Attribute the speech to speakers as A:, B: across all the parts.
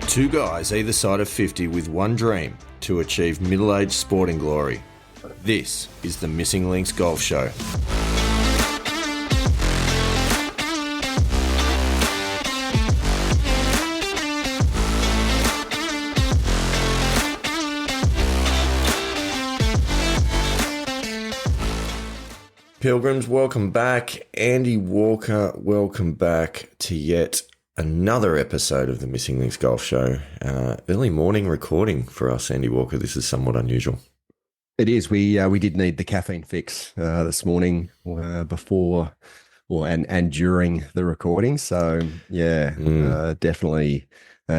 A: Two guys either side of 50 with one dream to achieve middle-aged sporting glory. This is the Missing Links Golf Show. Pilgrims, welcome back. Andy Walker, welcome back to yet another episode of the Missing Links Golf Show. Early morning recording for us, Andy Walker. This is somewhat unusual.
B: It is. We did need the caffeine fix this morning before and during the recording. So definitely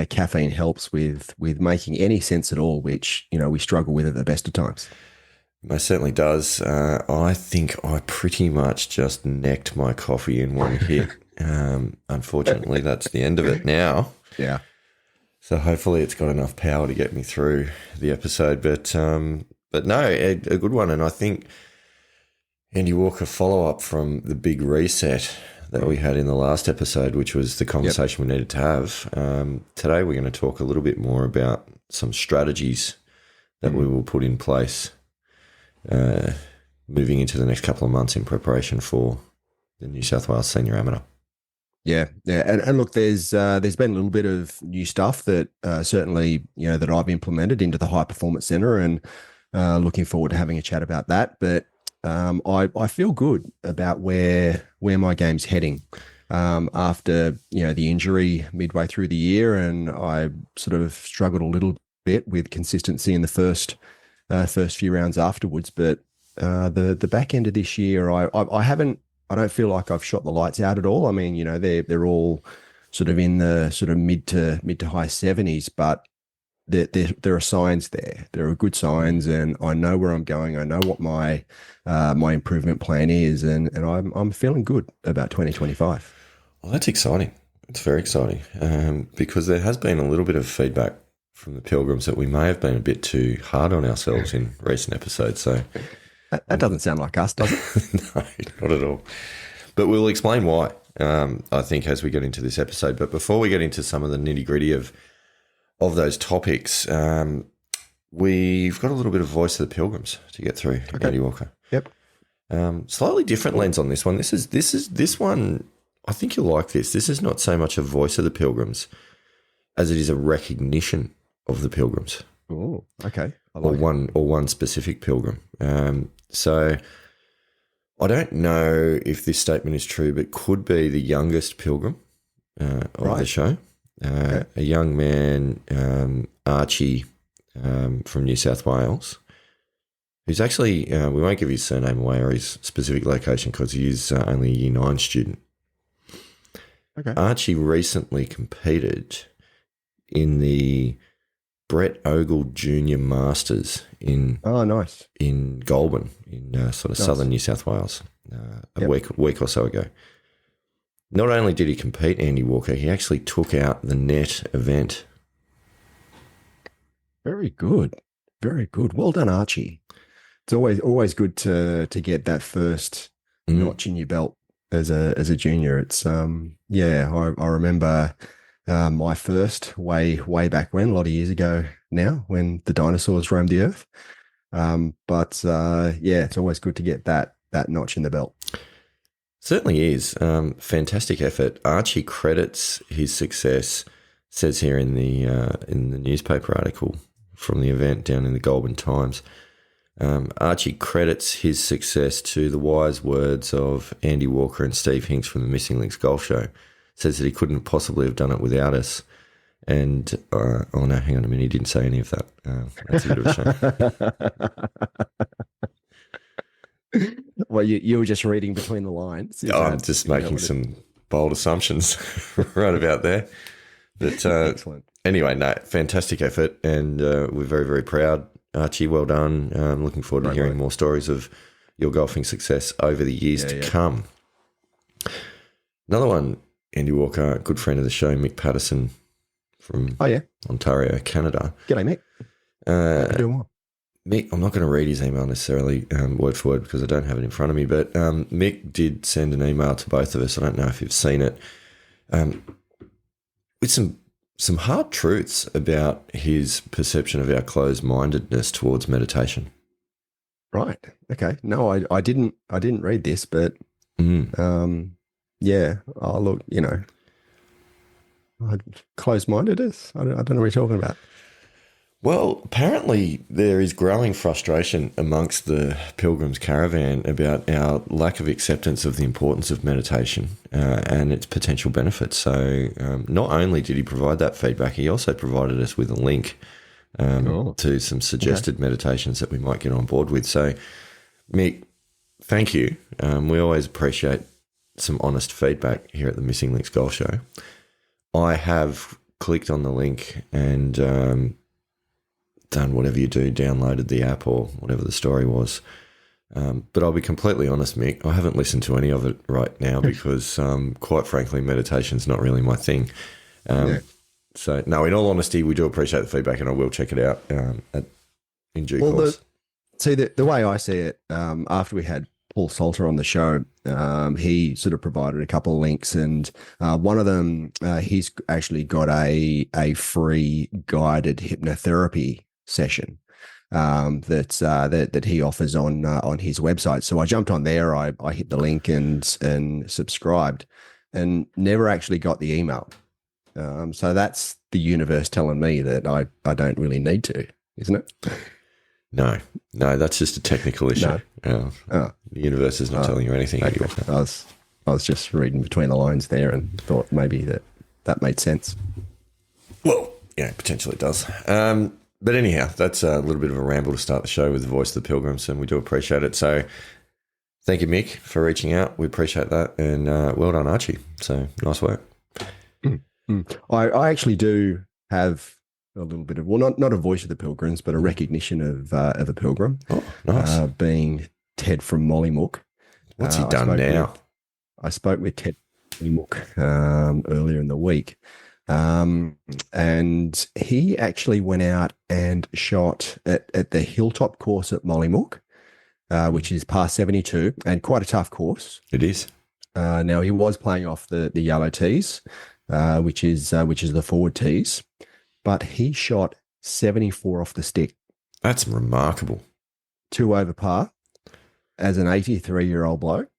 B: caffeine helps with making any sense at all, which we struggle with at the best of times.
A: Most certainly does. I think I pretty much just necked my coffee in one hit. Unfortunately, that's the end of it now.
B: Yeah.
A: So hopefully it's got enough power to get me through the episode. But no, a good one. And I think Andy Walker follow-up from the big reset that we had in the last episode, which was the conversation we needed to have. Today we're going to talk a little bit more about some strategies that we will put in place moving into the next couple of months in preparation for the New South Wales Senior Amateur.
B: Yeah. And look, there's been a little bit of new stuff that certainly, that I've implemented into the High Performance Centre, and looking forward to having a chat about that. But I feel good about where my game's heading after, the injury midway through the year, and I sort of struggled a little bit with consistency in the first few rounds afterwards. But the back end of this year, I don't feel like I've shot the lights out at all. I mean, they're all sort of in the sort of mid to high 70s, but there are signs there. There are good signs, and I know where I'm going. I know what my improvement plan is, and I'm feeling good about 2025.
A: Well, that's exciting. It's very exciting because there has been a little bit of feedback from the Pilgrims that we may have been a bit too hard on ourselves in recent episodes. So.
B: That doesn't sound like us, does it?
A: No, not at all. But we'll explain why, I think, as we get into this episode. But before we get into some of the nitty-gritty of those topics, we've got a little bit of Voice of the Pilgrims to get through, okay. Andy Walker.
B: Yep.
A: Slightly different lens on this one. This one, I think you'll like this. This is not so much a Voice of the Pilgrims as it is a recognition of the Pilgrims.
B: Oh, okay.
A: Or one specific pilgrim. So I don't know if this statement is true, but could be the youngest pilgrim of the show. A young man, Archie, from New South Wales, who's actually, we won't give his surname away or his specific location because he is only a Year 9 student.
B: Okay.
A: Archie recently competed in the Brett Ogle Junior Masters in Goulburn in sort of southern New South Wales a week or so ago. Not only did he compete, Andy Walker, he actually took out the net event.
B: Very good. Very good. Well done, Archie. It's always good to get that first notch in your belt as a junior. It's I remember my first way back when, a lot of years ago now, when the dinosaurs roamed the earth. It's always good to get that notch in the belt.
A: Certainly is. Fantastic effort. Archie credits his success, says here in the newspaper article from the event down in the Goulburn Times. Archie credits his success to the wise words of Andy Walker and Steve Hinks from the Missing Links Golf Show. Says that he couldn't possibly have done it without us. And, hang on a minute, he didn't say any of that. That's a bit of a shame.
B: Well, you were just reading between the lines.
A: I'm just making some bold assumptions right about there. But
B: excellent.
A: Anyway, no, fantastic effort, and we're very, very proud. Archie, well done. Looking forward to hearing more stories of your golfing success over the years to come. Another one, Andy Walker, good friend of the show, Mick Patterson from Ontario, Canada.
B: G'day, Mick. How you doing?
A: Mick, I'm not going to read his email necessarily word for word because I don't have it in front of me, but Mick did send an email to both of us. I don't know if you've seen it, with some some hard truths about his perception of our closed-mindedness towards meditation.
B: Right. Okay. No, I didn't read this, but yeah. Oh, look, closed-minded is. I don't know what you're talking about.
A: Well, apparently there is growing frustration amongst the Pilgrims Caravan about our lack of acceptance of the importance of meditation and its potential benefits. So not only did he provide that feedback, he also provided us with a link to some suggested meditations that we might get on board with. So, Mick, thank you. We always appreciate some honest feedback here at the Missing Links Golf Show. I have clicked on the link and done whatever you do, downloaded the app or whatever the story was. But I'll be completely honest, Mick, I haven't listened to any of it right now because, quite frankly, meditation's not really my thing. So, no, in all honesty, we do appreciate the feedback and I will check it out in due course.
B: The way I see it, after we had Paul Salter on the show, he sort of provided a couple of links, and one of them, he's actually got a free guided hypnotherapy session that he offers on his website. So I jumped on there, I hit the link and subscribed, and never actually got the email. So that's the universe telling me that I don't really need to, isn't it?
A: No, that's just a technical issue. No. The universe is not telling you anything.
B: Okay. I was just reading between the lines there and thought maybe that made sense.
A: Well, yeah, potentially it does. But anyhow, that's a little bit of a ramble to start the show with the voice of the Pilgrims, and we do appreciate it. So thank you, Mick, for reaching out. We appreciate that, and well done, Archie. So nice work.
B: I actually do have a little bit of, well, not a voice of the Pilgrims, but a recognition of a Pilgrim. Oh, nice. Being Ted from Mollymook.
A: What's he done now?
B: I spoke with Ted Mollymook earlier in the week, and he actually went out and shot at the Hilltop course at Mollymook, which is par 72, and quite a tough course.
A: It is.
B: Now, he was playing off the yellow tees, which is the forward tees, but he shot 74 off the stick.
A: That's remarkable.
B: 2 over par as an 83-year-old bloke.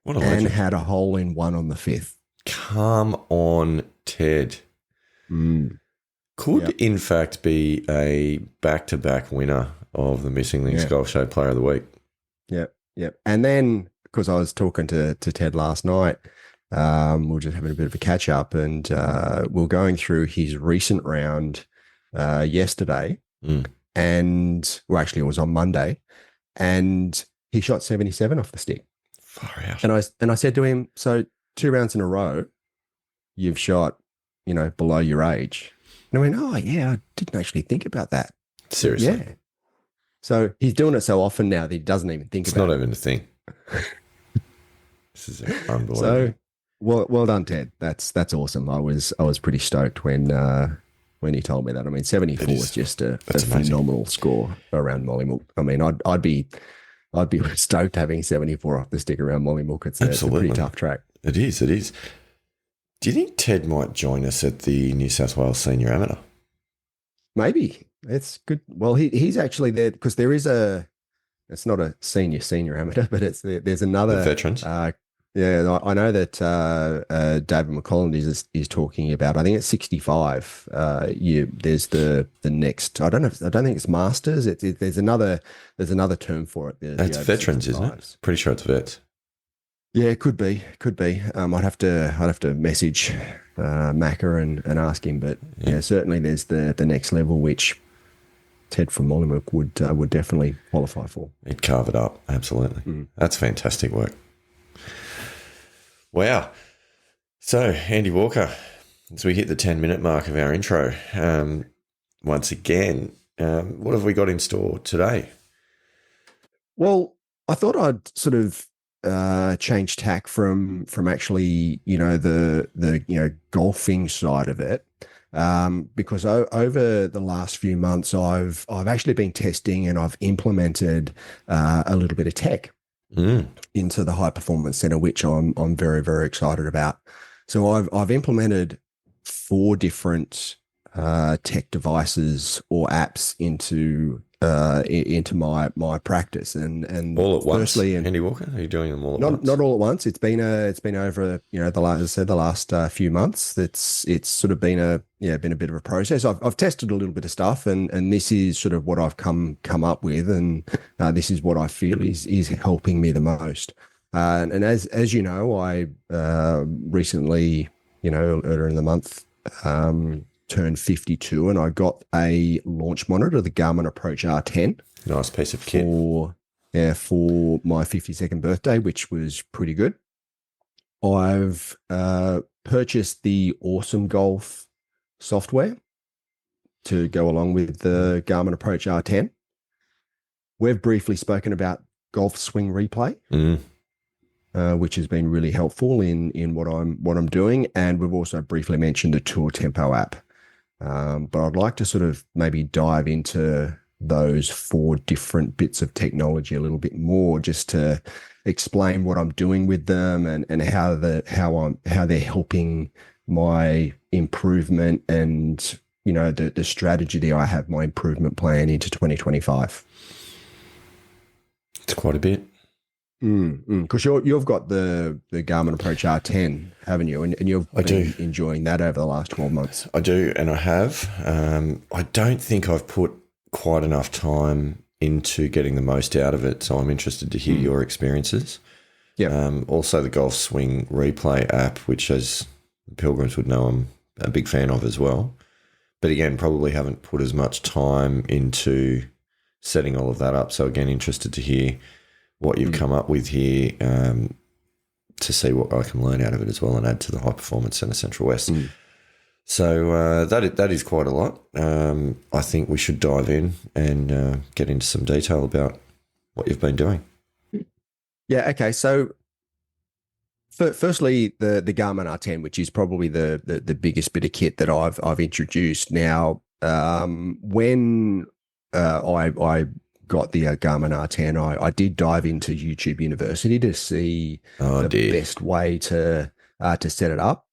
A: What a
B: and
A: legend.
B: Had a hole in one on the 5th.
A: Come on, Ted. Could, in fact, be a back-to-back winner of the Missing Links Golf Show Player of the Week.
B: Yep. And then, because I was talking to Ted last night, we were just having a bit of a catch-up, and we were going through his recent round yesterday, and, well, actually, it was on Monday, and he shot 77 off the stick.
A: Far out.
B: And I said to him, so 2 rounds in a row, you've shot, below your age. And I went, oh, yeah, I didn't actually think about that.
A: Seriously?
B: Yeah. So he's doing it so often now that he doesn't even think about it.
A: It's not even a thing. This is unbelievable.
B: So, well done, Ted. That's awesome. I was pretty stoked when he told me that. I mean, 74 is just a phenomenal score around Mollymook. I mean, I'd be stoked having 74 off the stick around Mollymook. It's a pretty tough track.
A: It is. Do you think Ted might join us at the New South Wales Senior Amateur?
B: Maybe. It's good. Well, he's actually there because there is it's not a senior amateur, but there's another.
A: The veterans.
B: Yeah, I know that David McCollum is talking about. I think it's 65. There's the next. I don't think it's Masters. There's another term for it.
A: It's veterans, isn't it? Pretty sure it's vets.
B: Yeah, it could be. I'd have to message Macca and ask him. But yeah, certainly there's the next level which Ted from Mollymook would definitely qualify for.
A: He'd carve it up. Absolutely. That's fantastic work. Wow. So, Andy Walker, as we hit the 10-minute mark of our intro, once again, what have we got in store today?
B: Well, I thought I'd sort of change tack from actually, the golfing side of it, because over the last few months, I've actually been testing and I've implemented a little bit of tech into the High Performance Center, which I'm very, very excited about. So I've implemented 4 different tech devices or apps into my practice. And
A: All at once,
B: firstly, and
A: Andy Walker? Are you doing them all at
B: not
A: once?
B: not all at once. It's been over, the last, as I said, the last few months. It's sort of been a bit of a process. I've tested a little bit of stuff, and this is sort of what I've come up with, and this is what I feel is helping me the most. And as you know, I recently, earlier in the month, turned 52, and I got a launch monitor, the Garmin Approach R10.
A: Nice piece of kit.
B: For my 52nd birthday, which was pretty good. I've purchased the Awesome Golf software to go along with the Garmin Approach R10. We've briefly spoken about Golf Swing Replay, which has been really helpful in what I'm doing, and we've also briefly mentioned the Tour Tempo app. But I'd like to sort of maybe dive into those 4 different bits of technology a little bit more, just to explain what I'm doing with them and how they're helping my improvement, and the strategy that I have, my improvement plan into 2025.
A: It's quite a bit.
B: Because you've got the Garmin Approach R10, haven't you? And you've been enjoying that over the last 12 months.
A: I do, and I have. I don't think I've put quite enough time into getting the most out of it, so I'm interested to hear your experiences.
B: Yeah.
A: Also, the Golf Swing Replay app, which, as pilgrims would know, I'm a big fan of as well. But again, probably haven't put as much time into setting all of that up. So again, interested to hear what you've come up with here, to see what I can learn out of it as well and add to the High Performance Centre Central West. So that is quite a lot. I think we should dive in and get into some detail about what you've been doing.
B: Yeah. Okay. So firstly, the Garmin R10, which is probably the biggest bit of kit that I've introduced. Now, when I got the Garmin R10, I did dive into YouTube University to see the best way to set it up.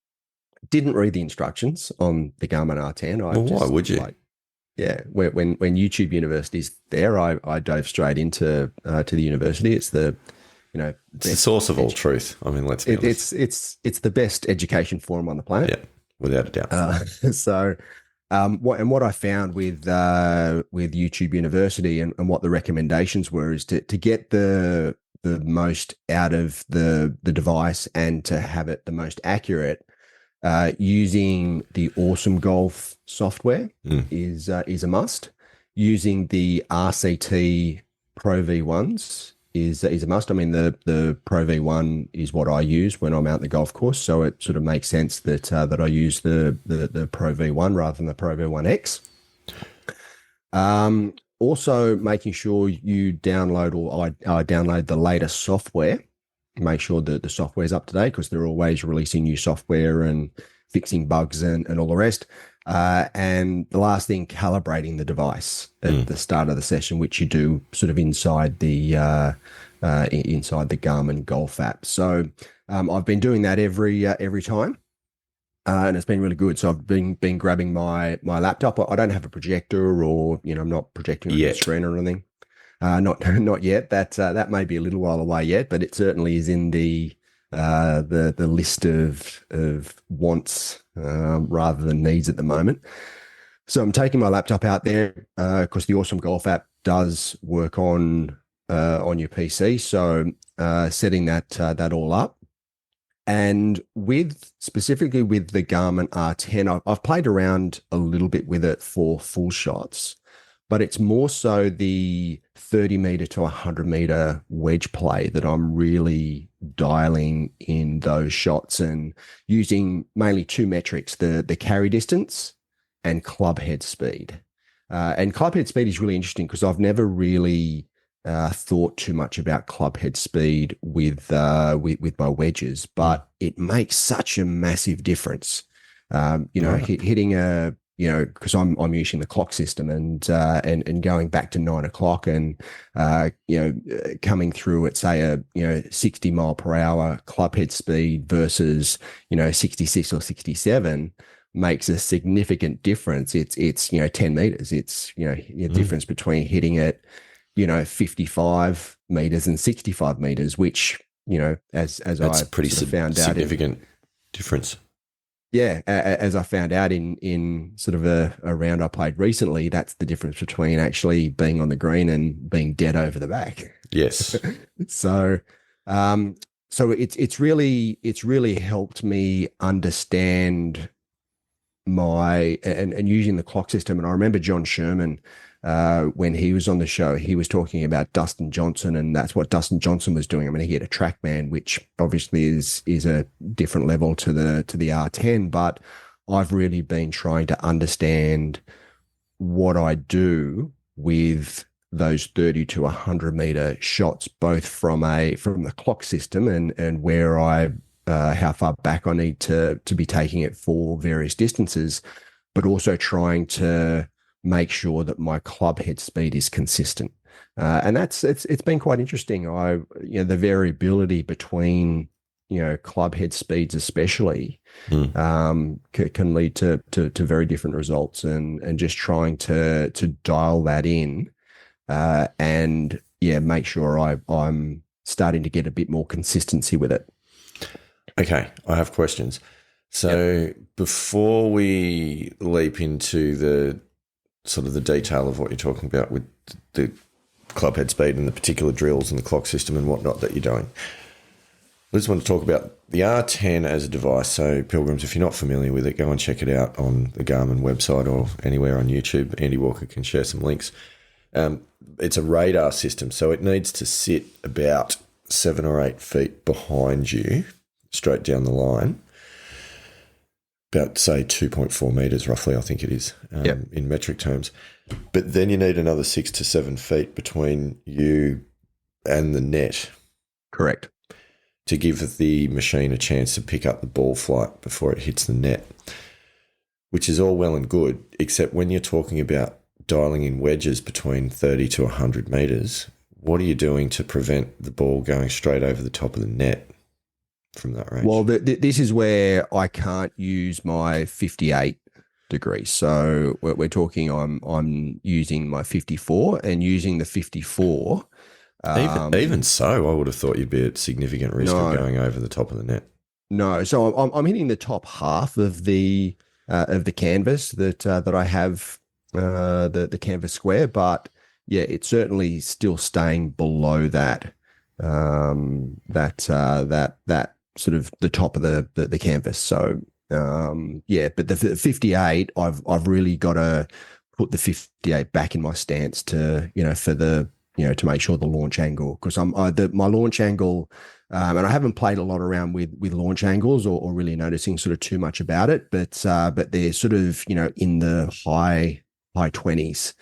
B: Didn't read the instructions on the Garmin R10.
A: Why would you?
B: When YouTube University's there, I dove straight into to the university. It's the
A: it's the source of all truth. I mean, let's be honest.
B: It's the best education forum on the planet.
A: Yeah, without a doubt.
B: So. What I found with YouTube University and what the recommendations were is to get the most out of the device and to have it the most accurate, using the Awesome Golf software is a must. Using the RCT Pro V1s is a must. I mean, the Pro V1 is what I use when I'm out the golf course, so it sort of makes sense that I use the Pro V1 rather than the Pro V1X. Also, making sure you download, or I download the latest software. Make sure that the software is up to date, because they're always releasing new software and fixing bugs and all the rest. And the last thing, calibrating the device at the start of the session, which you do sort of inside the Garmin Golf app. So I've been doing that every time, and it's been really good. So I've been grabbing my laptop. I don't have a projector, or I'm not projecting on the screen or anything. Not yet. That may be a little while away yet, but it certainly is in the list of wants rather than needs at the moment. So I'm taking my laptop out there because the Awesome Golf app does work on your PC. So setting that all up, and specifically with the Garmin R10, I've played around a little bit with it for full shots, but it's more so the 30 meter to 100 meter wedge play that I'm really dialing in those shots, and using mainly 2 metrics, the carry distance and club head speed. And club head speed is really interesting because I've never really thought too much about club head speed with my wedges, but it makes such a massive difference. Hitting because I'm using the clock system and going back to 9 o'clock and coming through at, say, a 60 mile per hour club head speed versus 66 or 67 makes a significant difference. It's 10 meters. It's difference between hitting it 55 meters and 65 meters, which as
A: That's
B: I
A: a pretty
B: sort of found out
A: significant difference.
B: yeah, as I found out in sort of a round I played recently, that's the difference between actually being on the green and being dead over the back.
A: Yes.
B: So, so it's really helped me understand my and using the clock system. And I remember John Sherman, when he was on the show, he was talking about Dustin Johnson, and that's what Dustin Johnson was doing. I mean, he had a TrackMan, which obviously is a different level to the R10, but I've really been trying to understand what I do with those 30 to 100 meter shots, both from the clock system and where I how far back I need to be taking it for various distances, but also trying to make sure that my club head speed is consistent. And it's been quite interesting. The variability between club head speeds especially can lead to very different results, and just trying to dial that in and make sure I'm starting to get a bit more consistency with it.
A: Okay, I have questions. So before we leap into the sort of the detail of what you're talking about with the club head speed and the particular drills and the clock system and whatnot that you're doing, I just want to talk about the R10 as a device. So Pilgrims, if you're not familiar with it, go and check it out on the Garmin website or anywhere on YouTube. Andy Walker can share some links. It's a radar system, so it needs to sit about 7 or 8 feet behind you, straight down the line, about, say, 2.4 metres roughly, I think it is, in metric terms. But then you need another 6 to 7 feet between you and the net.
B: Correct.
A: To give the machine a chance to pick up the ball flight before it hits the net, which is all well and good, except when you're talking about dialing in wedges between 30 to 100 metres, what are you doing to prevent the ball going straight over the top of the net from that range?
B: Well, this is where I can't use my 58 degrees. So we're talking I'm using my 54, and using the 54.
A: Even so, I would have thought you'd be at significant risk of going over the top of the net.
B: No, so I'm hitting the top half of the canvas that I have, the canvas square, but it's certainly still staying below that sort of the top of the canvas. So but the 58, I've really got to put the 58 back in my stance to for the to make sure the launch angle, because my launch angle, and I haven't played a lot around with launch angles or really noticing sort of too much about it, but they're sort of in the high 20s.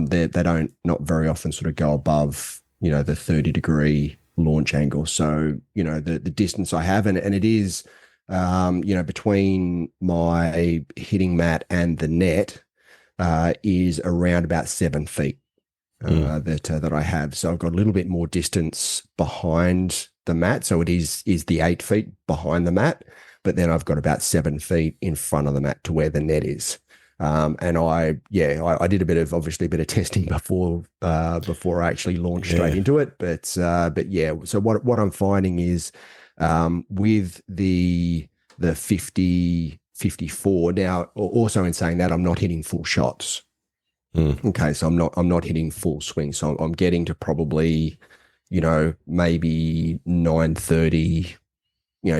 B: They don't not very often sort of go above the 30-degree launch angle. So the distance I have, and it is between my hitting mat and the net is around about 7 feet. That I have. So I've got a little bit more distance behind the mat. So it is the 8 feet behind the mat, but then I've got about 7 feet in front of the mat to where the net is. And I did a bit of testing before I actually launched straight into it. But so what I'm finding is with the 54 now, also in saying that, I'm not hitting full shots. Okay, so I'm not hitting full swing. So I'm getting to probably, maybe 9:30,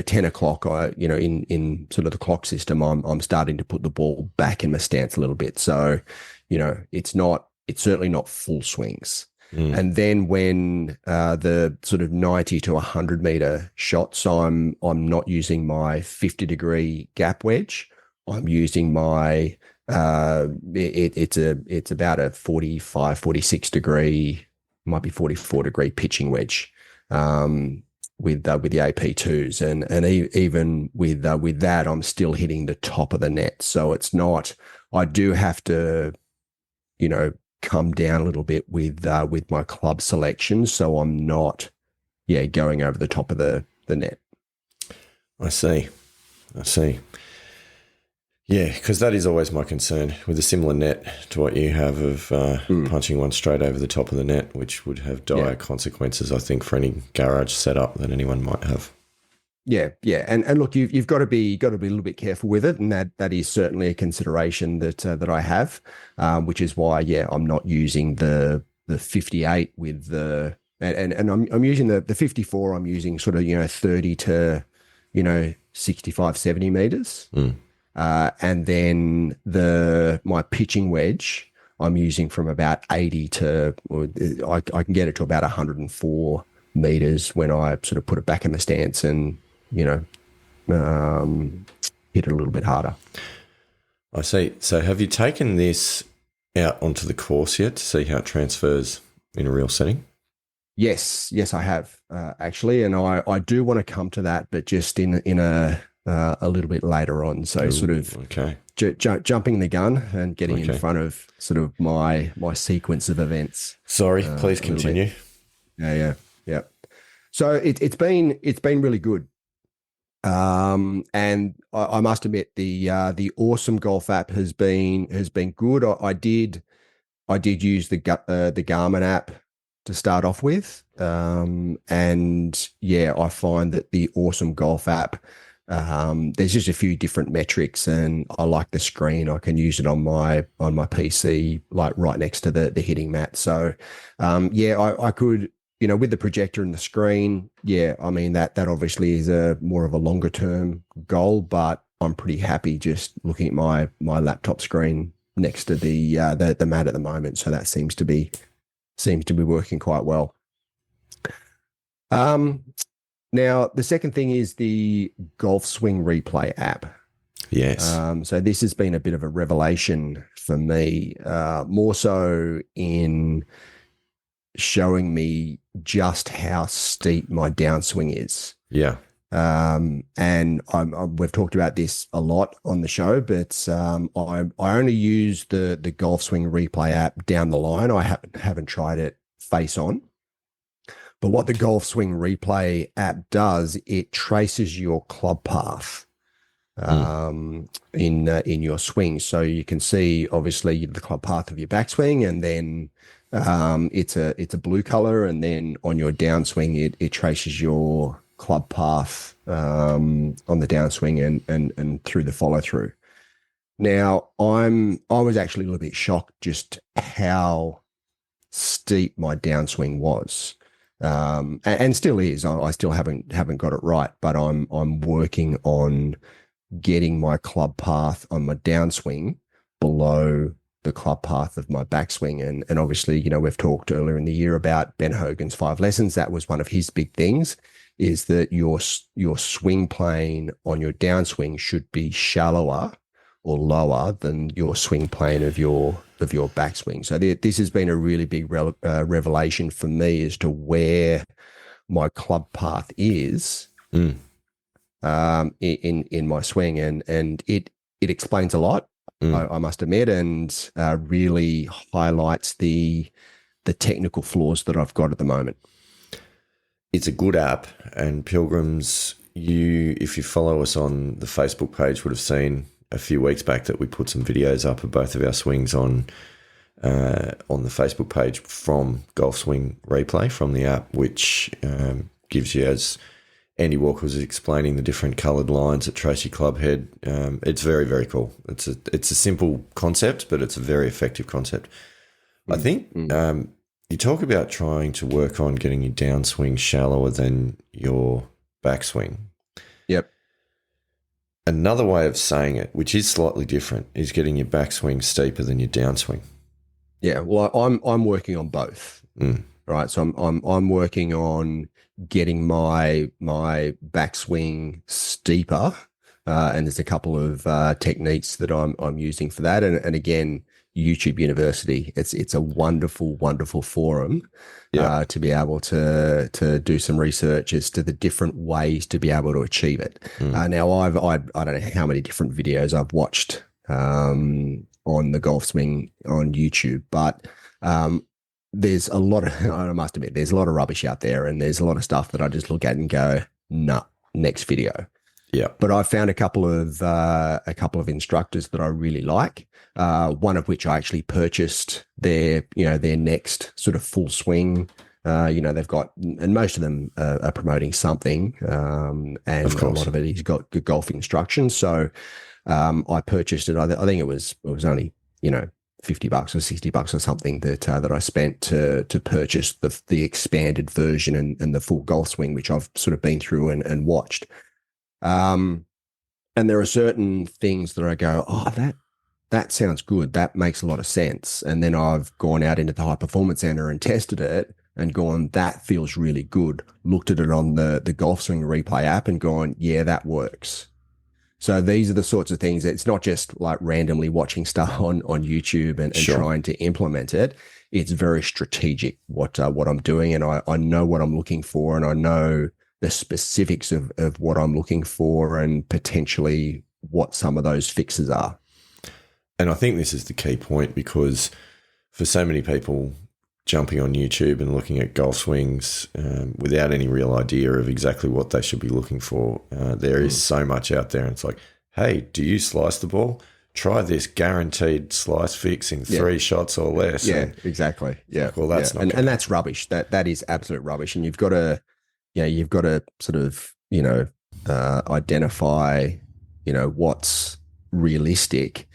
B: 10 o'clock. In sort of the clock system, I'm starting to put the ball back in my stance a little bit. So, it's certainly not full swings. And then when the sort of 90 to 100 meter shots, I'm not using my 50-degree gap wedge. I'm using my it's about a 45, 46 degree, might be 44 degree pitching wedge with the AP2s, and even with that, I'm still hitting the top of the net. So it's not. I do have to, come down a little bit with my club selection, so I'm not, going over the top of the net.
A: I see. Yeah, because that is always my concern with a similar net to what you have of punching one straight over the top of the net, which would have dire consequences, I think, for any garage setup that anyone might have.
B: Yeah, yeah, and look, you've got to be a little bit careful with it, and that is certainly a consideration that I have, which is why I'm not using the 58 with the and I'm using the 54. I'm using sort of 30 to 65, 70 meters. And then my pitching wedge, I'm using from about 80 to, I can get it to about 104 meters when I sort of put it back in the stance and, hit it a little bit harder.
A: I see. So have you taken this out onto the course yet to see how it transfers in a real setting?
B: Yes, I have actually. And I do want to come to that, but just in a little bit later on. So sort of jumping the gun and getting in front of sort of my sequence of events.
A: Sorry, please continue.
B: Yeah. So it's been really good. And I must admit the Awesome Golf app has been good. I did use the Garmin app to start off with. And I find that the Awesome Golf app, there's just a few different metrics, and I like the screen. I can use it on my PC, like right next to the hitting mat. So, I could, with the projector and the screen. Yeah, I mean that obviously is a more of a longer term goal, but I'm pretty happy just looking at my laptop screen next to the mat at the moment. So that seems to be working quite well. Now, the second thing is the Golf Swing Replay app.
A: Yes.
B: So this has been a bit of a revelation for me, more so in showing me just how steep my downswing is.
A: Yeah.
B: And we've talked about this a lot on the show, but I only use the Golf Swing Replay app down the line. I haven't tried it face on. But what the Golf Swing Replay app does, it traces your club path in your swing. So you can see obviously the club path of your backswing, and then it's a blue color, and then on your downswing it traces your club path on the downswing and through the follow through. Now I was actually a little bit shocked just how steep my downswing was. And still is. I still haven't got it right, but I'm working on getting my club path on my downswing below the club path of my backswing. And obviously, we've talked earlier in the year about Ben Hogan's 5 lessons. That was one of his big things, is that your swing plane on your downswing should be shallower or lower than your swing plane of your backswing. So this has been a really big revelation for me as to where my club path is in my swing, and it explains a lot. I must admit, and really highlights the technical flaws that I've got at the moment.
A: It's a good app, and Pilgrims, if you follow us on the Facebook page, would have seen a few weeks back that we put some videos up of both of our swings on the Facebook page from Golf Swing Replay from the app, which gives you, as Andy Walker was explaining, the different coloured lines that trace your club head. It's very, very cool. It's a simple concept, but it's a very effective concept. I think you talk about trying to work on getting your downswing shallower than your backswing.
B: Yep.
A: Another way of saying it, which is slightly different, is getting your backswing steeper than your downswing.
B: Yeah, well, I'm working on both. Right, so I'm working on getting my backswing steeper, and there's a couple of techniques that I'm using for that. And again, YouTube University, it's a wonderful forum to be able to do some research as to the different ways to be able to achieve it. Now I don't know how many different videos I've watched on the golf swing on YouTube, but there's a lot of, I must admit, there's a lot of rubbish out there, and there's a lot of stuff that I just look at and go, nah, next video.
A: Yeah.
B: But I found a couple of instructors that I really like. One of which I actually purchased their next sort of full swing. They've got, and most of them are promoting something,
A: Of
B: and a
A: course.
B: lot of it is got good golf instruction. So I purchased it. I think it was only $50 or $60 or something that I spent to purchase the expanded version and the full golf swing, which I've sort of been through and watched. Um, and there are certain things that I go, oh, that sounds good. That makes a lot of sense. And then I've gone out into the high performance center and tested it and gone, that feels really good. Looked at it on the Golf Swing Replay app and gone, yeah, that works. So these are the sorts of things. It's not just like randomly watching stuff on YouTube and
A: Sure.
B: trying to implement it. It's very strategic what I'm doing, and I know what I'm looking for, and I know the specifics of what I'm looking for, and potentially what some of those fixes are.
A: And I think this is the key point, because for so many people jumping on YouTube and looking at golf swings without any real idea of exactly what they should be looking for, there is so much out there. And it's like, hey, do you slice the ball? Try this guaranteed slice fix in 3 shots or less.
B: Yeah,
A: And
B: exactly. Yeah.
A: like, well, that's not
B: and that's rubbish. That is absolute rubbish. And you've got to sort of, identify, what's realistic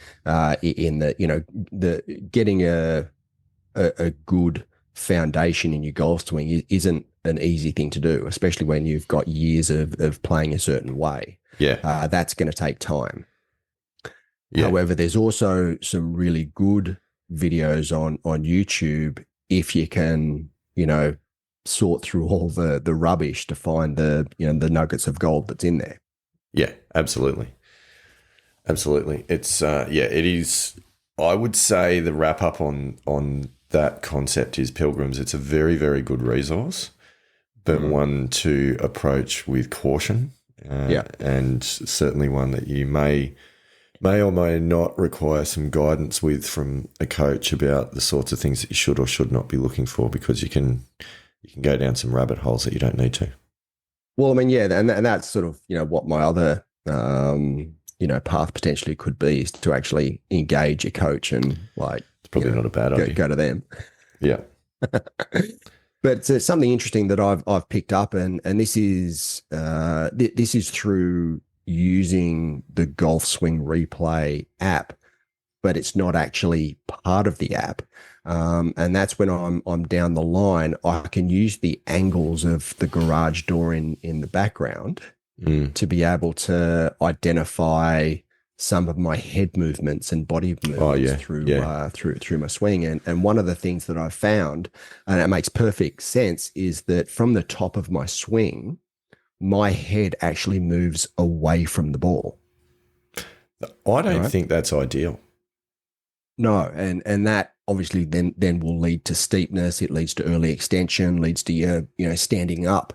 B: in the getting a good foundation in your golf swing isn't an easy thing to do, especially when you've got years of playing a certain way.
A: Yeah.
B: That's going to take time.
A: Yeah.
B: However, there's also some really good videos on YouTube if you can, sort through all the rubbish to find the nuggets of gold that's in there.
A: Yeah, absolutely. Absolutely. It's it is. I would say the wrap up on that concept is Pilgrims. It's a very, very good resource, but one to approach with caution. And certainly one that you may or may not require some guidance with from a coach about the sorts of things that you should or should not be looking for, because you can go down some rabbit holes that you don't need to.
B: Well, I mean, yeah, and that's sort of what my other path potentially could be, is to actually engage a coach and
A: It's probably not a bad idea.
B: Go to them.
A: Yeah.
B: But something interesting that I've picked up, and this is through using the Golf Swing Replay app, but it's not actually part of the app. And that's when I'm down the line, I can use the angles of the garage door in the background to be able to identify some of my head movements and body movements through my swing. And one of the things that I've found, and it makes perfect sense, is that from the top of my swing, my head actually moves away from the ball.
A: I don't think that's ideal.
B: No, and that obviously then will lead to steepness. It leads to early extension, leads to your standing up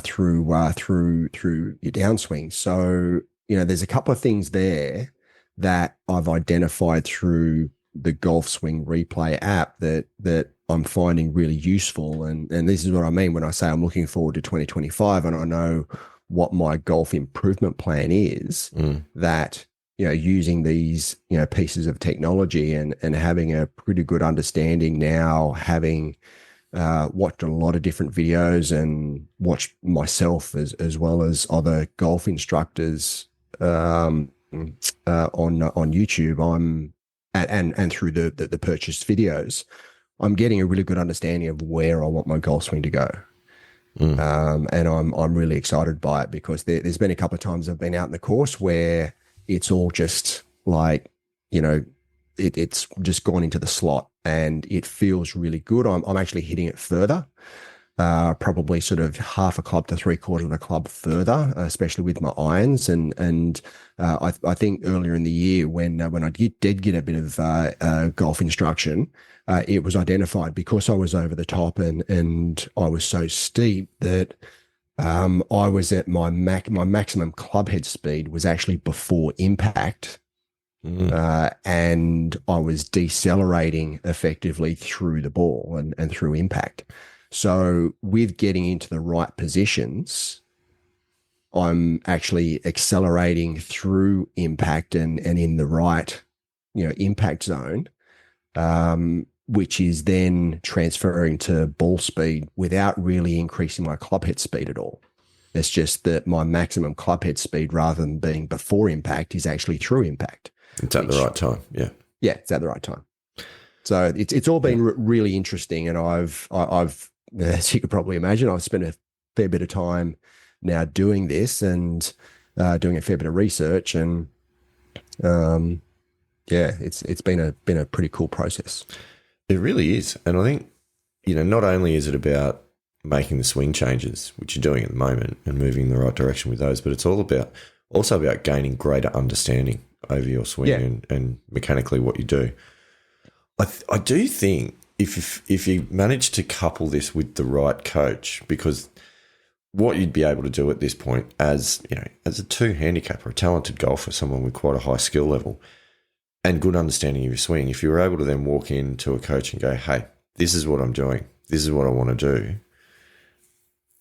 B: through your downswing. So there's a couple of things there that I've identified through the Golf Swing Replay app that I'm finding really useful. And this is what I mean when I say I'm looking forward to 2025, and I know what my golf improvement plan is. That using these pieces of technology and having a pretty good understanding now, having watched a lot of different videos and watched myself as well as other golf instructors on YouTube, and through the purchased videos, I'm getting a really good understanding of where I want my golf swing to go. And I'm really excited by it, because there's been a couple of times I've been out in the course where it's all just like, it's just gone into the slot and it feels really good. I'm actually hitting it further, probably sort of half a club to 3/4 of a club further, especially with my irons. And I think earlier in the year when I did get a bit of golf instruction, it was identified because I was over the top and I was so steep that I was at my maximum club head speed was actually before impact. And I was decelerating effectively through the ball and through impact. So with getting into the right positions, I'm actually accelerating through impact and in the right, impact zone, which is then transferring to ball speed without really increasing my club head speed at all. It's just that my maximum club head speed, rather than being before impact, is actually through impact.
A: It's at the right time. Yeah.
B: Yeah, it's at the right time. So it's all been really interesting, and I've as you could probably imagine, I've spent a fair bit of time now doing this and doing a fair bit of research, and it's been a pretty cool process.
A: It really is, and I think not only is it about making the swing changes, which you're doing at the moment, and moving in the right direction with those, but it's also about gaining greater understanding over your swing and mechanically what you do. I do think if you manage to couple this with the right coach, because what you'd be able to do at this point as a two handicapper, a talented golfer, someone with quite a high skill level and good understanding of your swing, if you were able to then walk into a coach and go, hey, this is what I'm doing, this is what I want to do,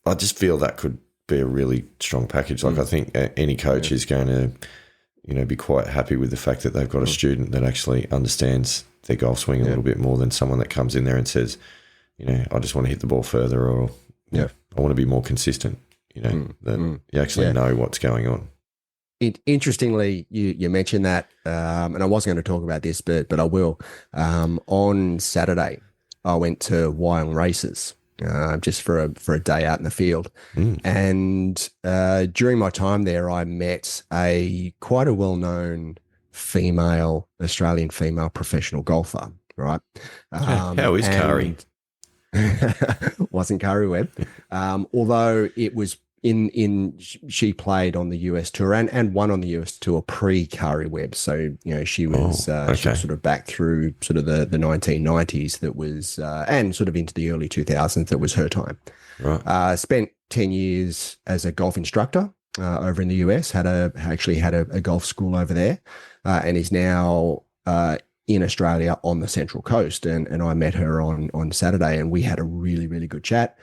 A: I just feel that could be a really strong package. Like I think any coach is going to be quite happy with the fact that they've got a student that actually understands their golf swing a little bit more than someone that comes in there and says, I just want to hit the ball further, or I want to be more consistent, that you actually know what's going on.
B: Interestingly, you mentioned that, and I wasn't going to talk about this, but I will. On Saturday, I went to Wyong Races just for a day out in the field, and during my time there, I met quite a well-known Australian female professional golfer. Right?
A: How is Kari?
B: Wasn't Kari Webb, although it was she played on the US tour and won on the US tour pre-Kari Webb. So, she was she was sort of back through sort of the 1990s that was, and sort of into the early 2000s that was her time.
A: Right.
B: Spent 10 years as a golf instructor over in the US, actually had a golf school over there, and is now in Australia on the Central Coast. And I met her on Saturday, and we had a really, really good chat.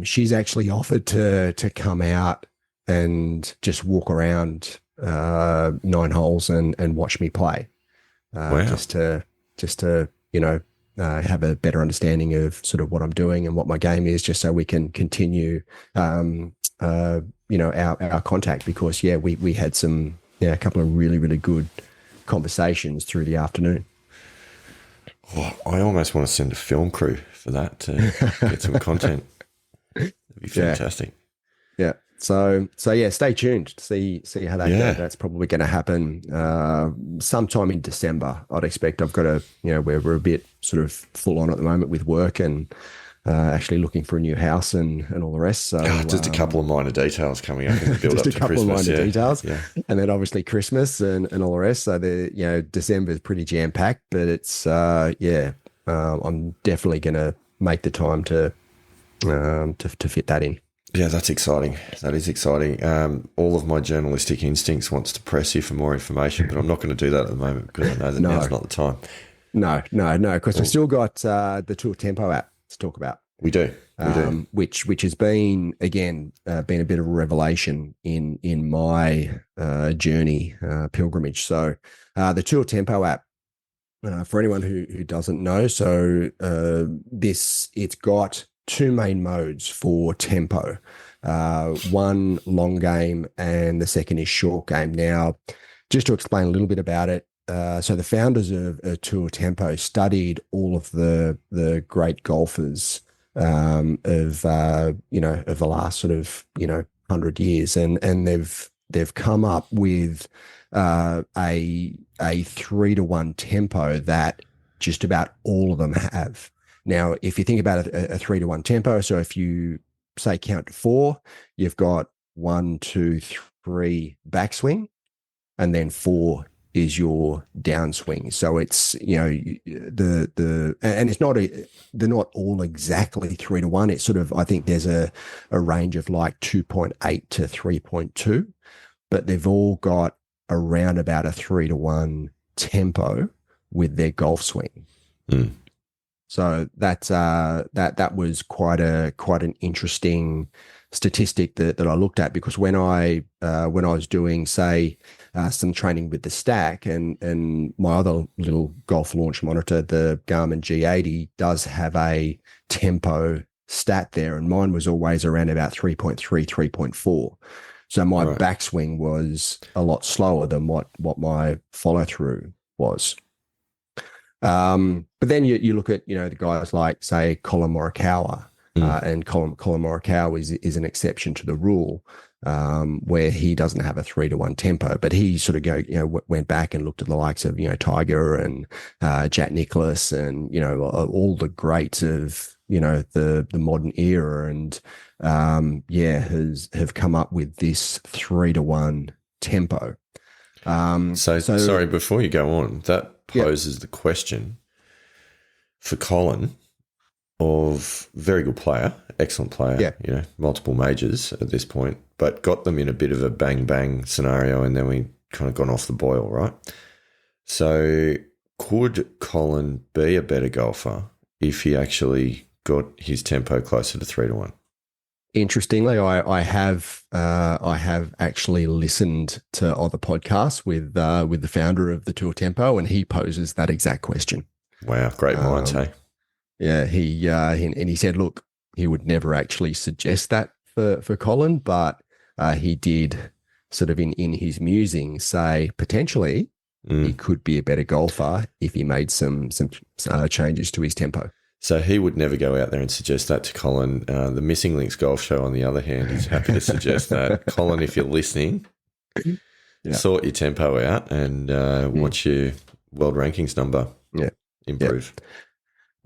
B: She's actually offered to come out and just walk around 9 holes and watch me play, just to have a better understanding of sort of what I'm doing and what my game is, just so we can continue our contact, because we had a couple of really, really good conversations through the afternoon.
A: Oh, I almost want to send a film crew for that to get some content. That'd be fantastic.
B: Yeah. So stay tuned to see how that goes. That's probably going to happen sometime in December. I'd expect. I've got we're a bit sort of full on at the moment with work and actually looking for a new house and all the rest. So
A: just a couple of minor details coming up in the build up to Christmas.
B: Just a couple of minor details, and then obviously Christmas and all the rest. So December is pretty jam packed, but it's I'm definitely going to make the time to fit that in.
A: Yeah, that's exciting. That is exciting. All of my journalistic instincts wants to press you for more information, but I'm not going to do that at the moment because I know that now's not the time.
B: No, because we've still got the Tour Tempo app to talk about.
A: We do.
B: Which has been, again, been a bit of a revelation in my journey, pilgrimage. So the Tour Tempo app, for anyone who doesn't know, so it's got two main modes for tempo. One long game and the second is short game. Now, just to explain a little bit about it, so the founders of Tour Tempo studied all of the great golfers of the last sort of 100 years, and they've come up with a 3-to-1 tempo that just about all of them have. Now, if you think about a 3-to-1 tempo, so if you say count to 4, you've got 1, 2, 3 backswing, and then 4 is your downswing. So it's and it's they're not all exactly 3-to-1. It's sort of, I think there's a range of like 2.8 to 3.2, but they've all got around about a 3-to-1 tempo with their golf swing. So that was quite an interesting statistic that I looked at, because when I was doing, say, some training with the Stack, and my other little golf launch monitor, the Garmin G80, does have a tempo stat there, and mine was always around about 3.3, 3.4. So my
A: Right.
B: backswing was a lot slower than what my follow through was. But then you look at, the guys like, say, Colin Morikawa, and Colin Morikawa is an exception to the rule, where he doesn't have a 3-to-1 tempo, but he sort of went back and looked at the likes of, Tiger and Jack Nicklaus and, all the greats of, the modern era, and have come up with this 3-to-1 tempo.
A: So sorry, before you go on, that poses the question for Colin, of very good player, excellent player, multiple majors at this point, but got them in a bit of a bang scenario, and then we kind of gone off the boil, right? So could Colin be a better golfer if he actually got his tempo closer to 3-to-1?
B: Interestingly, I have actually listened to other podcasts with the founder of the Tour Tempo, and he poses that exact question.
A: Wow, great minds, hey?
B: Yeah, he said, look, he would never actually suggest that for Colin, but he did sort of in his musings say potentially he could be a better golfer if he made some changes to his tempo.
A: So he would never go out there and suggest that to Colin. The Missing Links Golf Show, on the other hand, is happy to suggest that. Colin, if you're listening, sort your tempo out and watch your world rankings number improve.
B: Yeah.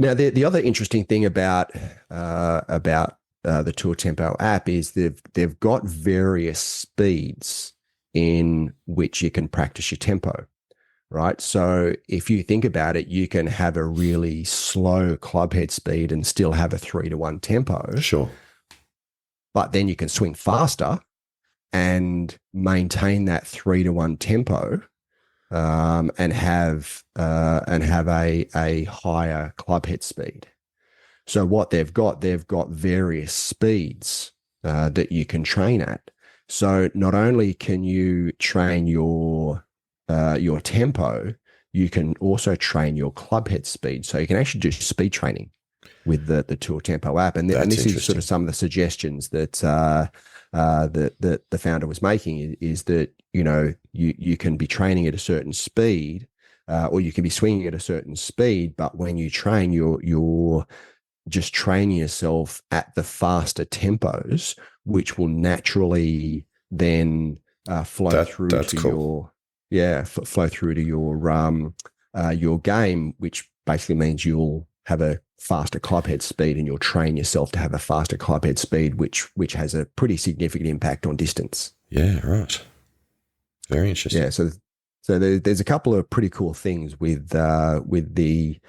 B: Now, the other interesting thing about the Tour Tempo app is they've got various speeds in which you can practice your tempo. Right. So if you think about it, you can have a really slow club head speed and still have a 3-to-1 tempo.
A: Sure.
B: But then you can swing faster and maintain that 3-to-1 tempo, and have a higher club head speed. So what they've got various speeds that you can train at. So not only can you train your tempo, you can also train your club head speed. So you can actually do speed training with the Tour Tempo app. And this is sort of some of the suggestions that the founder was making, is that, you can be training at a certain speed, or you can be swinging at a certain speed, but when you train, you're just training yourself at the faster tempos, which will naturally then flow through to your game, which basically means you'll have a faster club head speed, and you'll train yourself to have a faster club head speed, which has a pretty significant impact on distance.
A: Yeah, right. Very interesting.
B: Yeah, so there's a couple of pretty cool things with the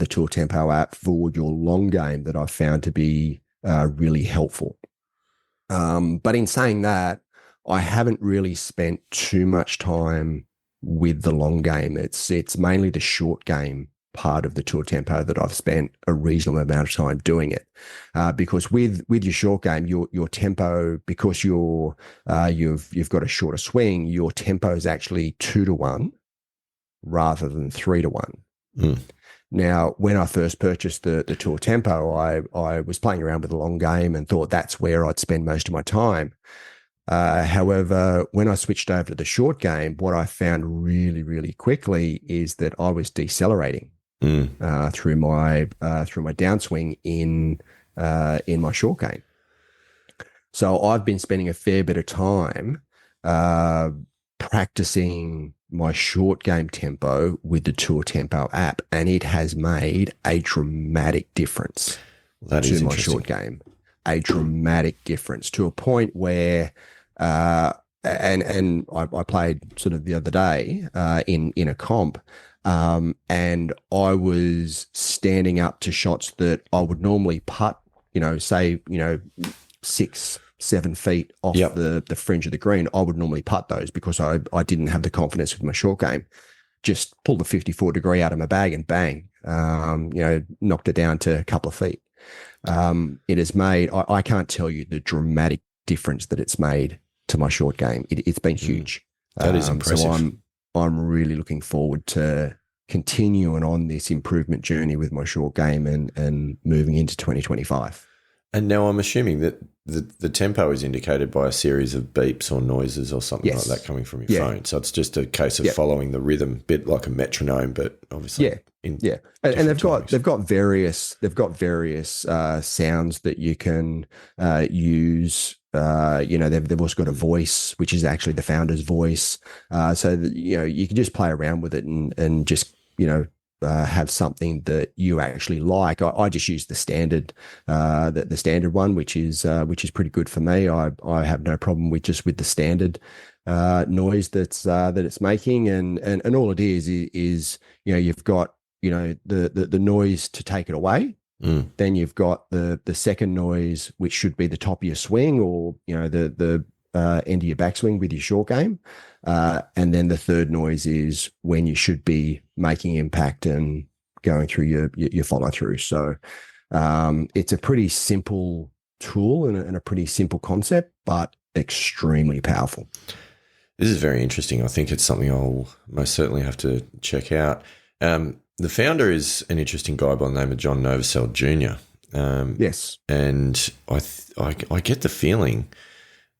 B: Tour Tempo app for your long game that I've found to be really helpful. But in saying that, I haven't really spent too much time with the long game. It's mainly the short game part of the Tour Tempo that I've spent a reasonable amount of time doing it, because with your short game, your tempo, because you've got a shorter swing, your tempo is actually 2-to-1 rather than 3-to-1. Now, when I first purchased the Tour Tempo, I was playing around with the long game and thought that's where I'd spend most of my time. However, when I switched over to the short game, what I found really, really quickly is that I was decelerating through my downswing in my short game. So I've been spending a fair bit of time practicing my short game tempo with the Tour Tempo app, and it has made a dramatic difference to my short game. A dramatic difference, to a point where and I played sort of the other day in a comp, and I was standing up to shots that I would normally putt, say 6-7 feet off the fringe of the green. I would normally putt those because I didn't have the confidence with my short game. just pulled the 54 degree out of my bag and bang, knocked it down to a couple of feet. It has made, I can't tell you the dramatic difference that it's made to my short game. It's been huge.
A: That is impressive.
B: So I'm really looking forward to continuing on this improvement journey with my short game and moving into 2025.
A: And now I'm assuming that the tempo is indicated by a series of beeps or noises or something like that coming from your phone. So it's just a case of following the rhythm, bit like a metronome, but obviously
B: and they've got various sounds that you can use. They've also got a voice, which is actually the founder's voice. So that, you can just play around with it and just have something that you actually like. I just use the standard, the standard one, which is pretty good for me. I have no problem with the standard noise that it's making, and all it is you've got the noise to take it away. Then you've got the second noise, which should be the top of your swing, or the end of your backswing with your short game. And then the third noise is when you should be making impact and going through your follow through. So it's a pretty simple tool and a pretty simple concept, but extremely powerful.
A: This is very interesting. I think it's something I'll most certainly have to check out. The founder is an interesting guy by the name of John Novosel Jr.
B: Yes.
A: And I get the feeling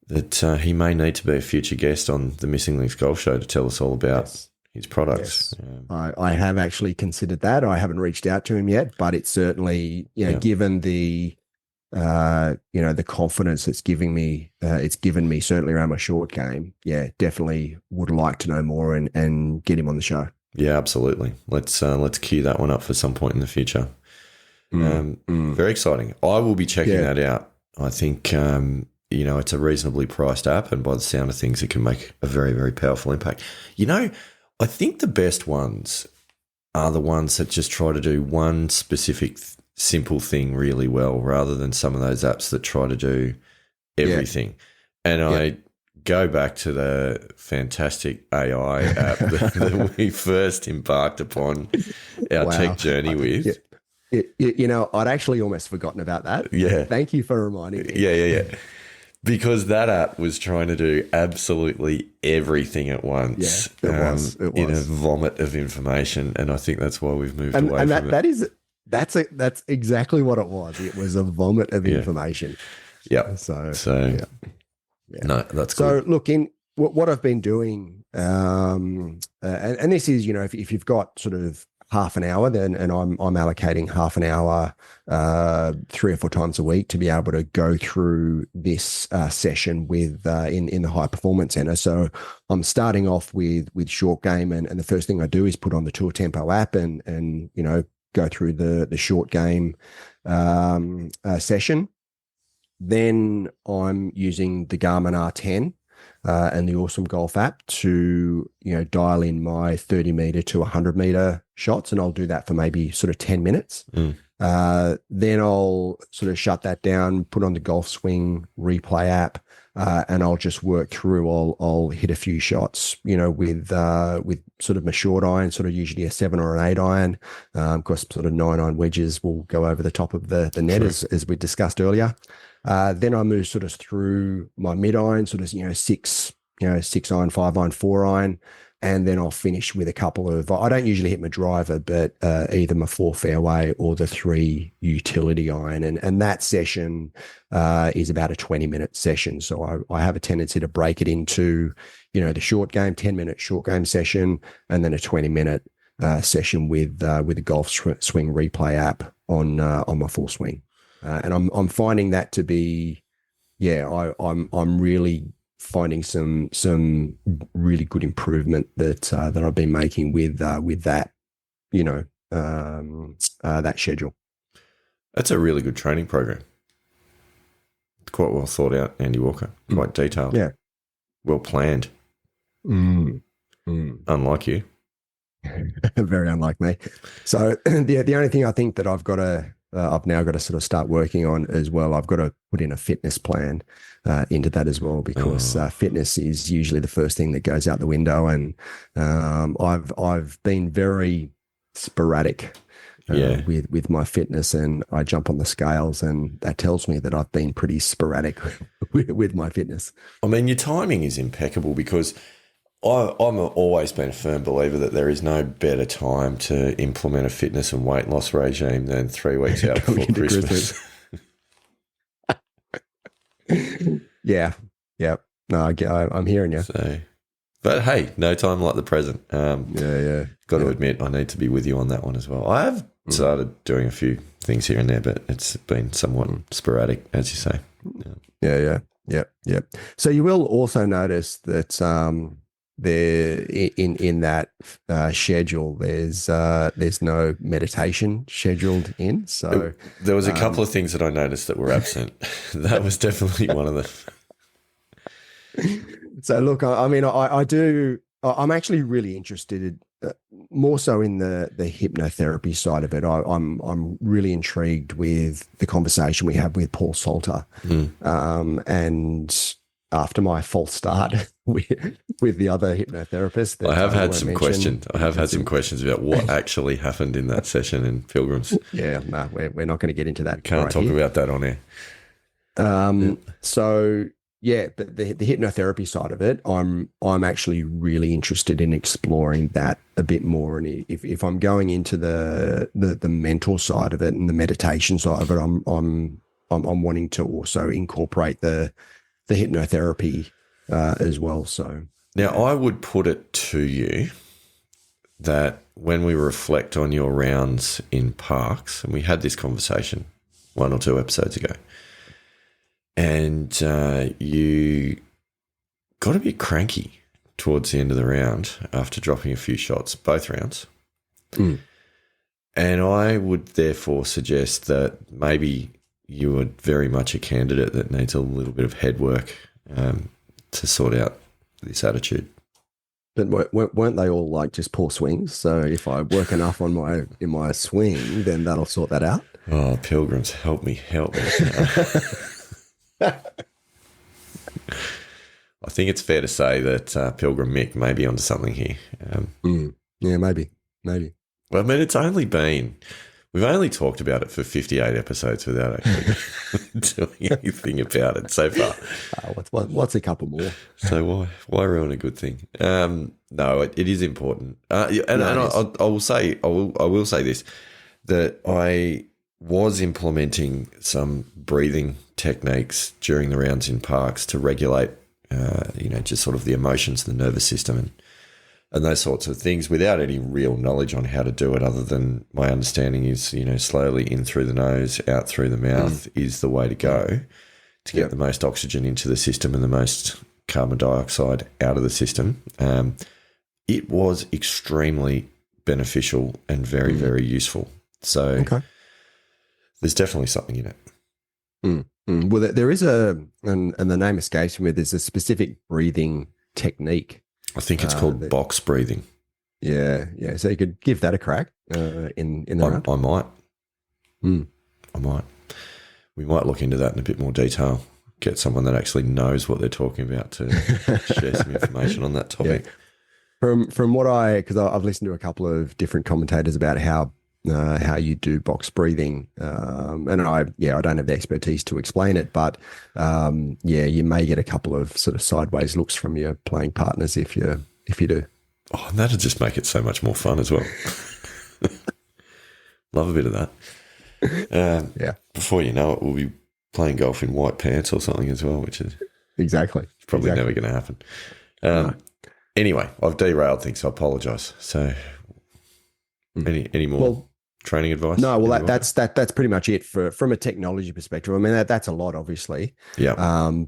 A: that he may need to be a future guest on the Missing Links Golf Show to tell us all about his products.
B: Yes. I have actually considered that. I haven't reached out to him yet, but it's certainly, given the, the confidence it's given me certainly around my short game. Yeah, definitely would like to know more and get him on the show. Yeah,
A: absolutely. Let's queue that one up for some point in the future. Very exciting. I will be checking that out. I think, it's a reasonably priced app, and by the sound of things, it can make a very, very powerful impact. I think the best ones are the ones that just try to do one specific simple thing really well, rather than some of those apps that try to do everything. And I go back to the fantastic AI app that we first embarked upon our tech journey with.
B: I'd actually almost forgotten about that.
A: Yeah.
B: Thank you for reminding me.
A: Yeah. Because that app was trying to do absolutely everything at once.
B: Yeah, it was.
A: In a vomit of information. And I think that's why we've moved away from it.
B: That's exactly what it was. It was a vomit of information.
A: Yeah.
B: So
A: no, that's
B: so.
A: Good.
B: Look, in what I've been doing, and this is, if you've got sort of half an hour, then and I'm allocating half an hour 3 or 4 times a week to be able to go through this session with in the high performance center. So I'm starting off with short game, and the first thing I do is put on the Tour Tempo app and go through the short game session. Then I'm using the Garmin R10 and the Awesome Golf app to dial in my 30 meter to 100 meter shots, and I'll do that for maybe sort of 10 minutes. Then I'll sort of shut that down, put on the Golf Swing Replay app, and I'll just work through. I'll hit a few shots, with sort of my short iron, sort of usually a 7 or an 8 iron. Of course, sort of 9-iron wedges will go over the top of the net, as we discussed earlier. Then I move sort of through my mid iron, sort of 6 iron, 5 iron, 4 iron, and then I'll finish with a couple of. I don't usually hit my driver, but either my 4 fairway or the 3 utility iron, and that session is about a 20-minute session. So I have a tendency to break it into the short game, 10-minute short game session, and then a 20-minute session with the Golf Swing Replay app on my full swing. And I'm finding that to be, I'm really finding some really good improvement that I've been making with that, that schedule.
A: That's a really good training program. Quite well thought out, Andy Walker. Quite detailed.
B: Yeah.
A: Well planned. Unlike you.
B: Very unlike me. So the only thing I think that I've got to I've now got to sort of start working on as well. I've got to put in a fitness plan into that as well, because fitness is usually the first thing that goes out the window. And I've been very sporadic with my fitness, and I jump on the scales, and that tells me that I've been pretty sporadic with my fitness.
A: I mean, your timing is impeccable, because I'm always been a firm believer that there is no better time to implement a fitness and weight loss regime than 3 weeks out before Christmas.
B: Yeah. No, I'm hearing you.
A: So, but hey, no time like the present.
B: Yeah.
A: Got to admit, I need to be with you on that one as well. I have started doing a few things here and there, but it's been somewhat sporadic, as you say.
B: Yeah. So you will also notice that there in that schedule, there's no meditation scheduled in. So
A: there was a couple of things that I noticed that were absent. That was definitely one of them.
B: So look, I mean, I'm actually really interested more so in the hypnotherapy side of it. I'm really intrigued with the conversation we had with Paul Salter, and after my false start with the other hypnotherapist.
A: I have had some questions. I have had some questions about what actually happened in that session in Pilgrims.
B: Yeah, no, we're not going to get into that.
A: Can't talk about that on air.
B: So yeah, but the hypnotherapy side of it, I'm actually really interested in exploring that a bit more. And if I'm going into the mental side of it and the meditation side of it, I'm wanting to also incorporate the hypnotherapy as well. So
A: now I would put it to you that when we reflect on your rounds in parks, and we had this conversation 1 or 2 episodes ago, and you got a bit cranky towards the end of the round after dropping a few shots, both rounds. And I would therefore suggest that maybe you are very much a candidate that needs a little bit of head work to sort out this attitude.
B: But weren't they all like just poor swings? So if I work enough on in my swing, then that'll sort that out.
A: Oh, Pilgrims, help me. I think it's fair to say that Pilgrim Mick may be onto something here.
B: Yeah, maybe.
A: Well, I mean, we've only talked about it for 58 episodes without actually doing anything about it so far.
B: What's a couple more?
A: So why ruin a good thing? No, it is important. I will say this, that I was implementing some breathing techniques during the rounds in parks to regulate, just sort of the emotions, the nervous system, and those sorts of things, without any real knowledge on how to do it, other than my understanding is, slowly in through the nose, out through the mouth is the way to go to get the most oxygen into the system and the most carbon dioxide out of the system. It was extremely beneficial and very, very useful. So there's definitely something in it.
B: Well, there is and the name escapes me, there's a specific breathing technique.
A: I think it's called box breathing.
B: Yeah. So you could give that a crack in the round.
A: I might. I might. We might look into that in a bit more detail. Get someone that actually knows what they're talking about to share some information on that topic.
B: Yeah. From what because I've listened to a couple of different commentators about how you do box breathing, and I don't have the expertise to explain it, but you may get a couple of sort of sideways looks from your playing partners if you do.
A: Oh, and that'll just make it so much more fun as well. Love a bit of that. Before you know it, we'll be playing golf in white pants or something as well, which is probably never going to happen. No. Anyway, I've derailed things, so I apologise. So any more training advice?
B: No, well, that's pretty much it from a technology perspective. I mean, that's a lot, obviously. Yeah.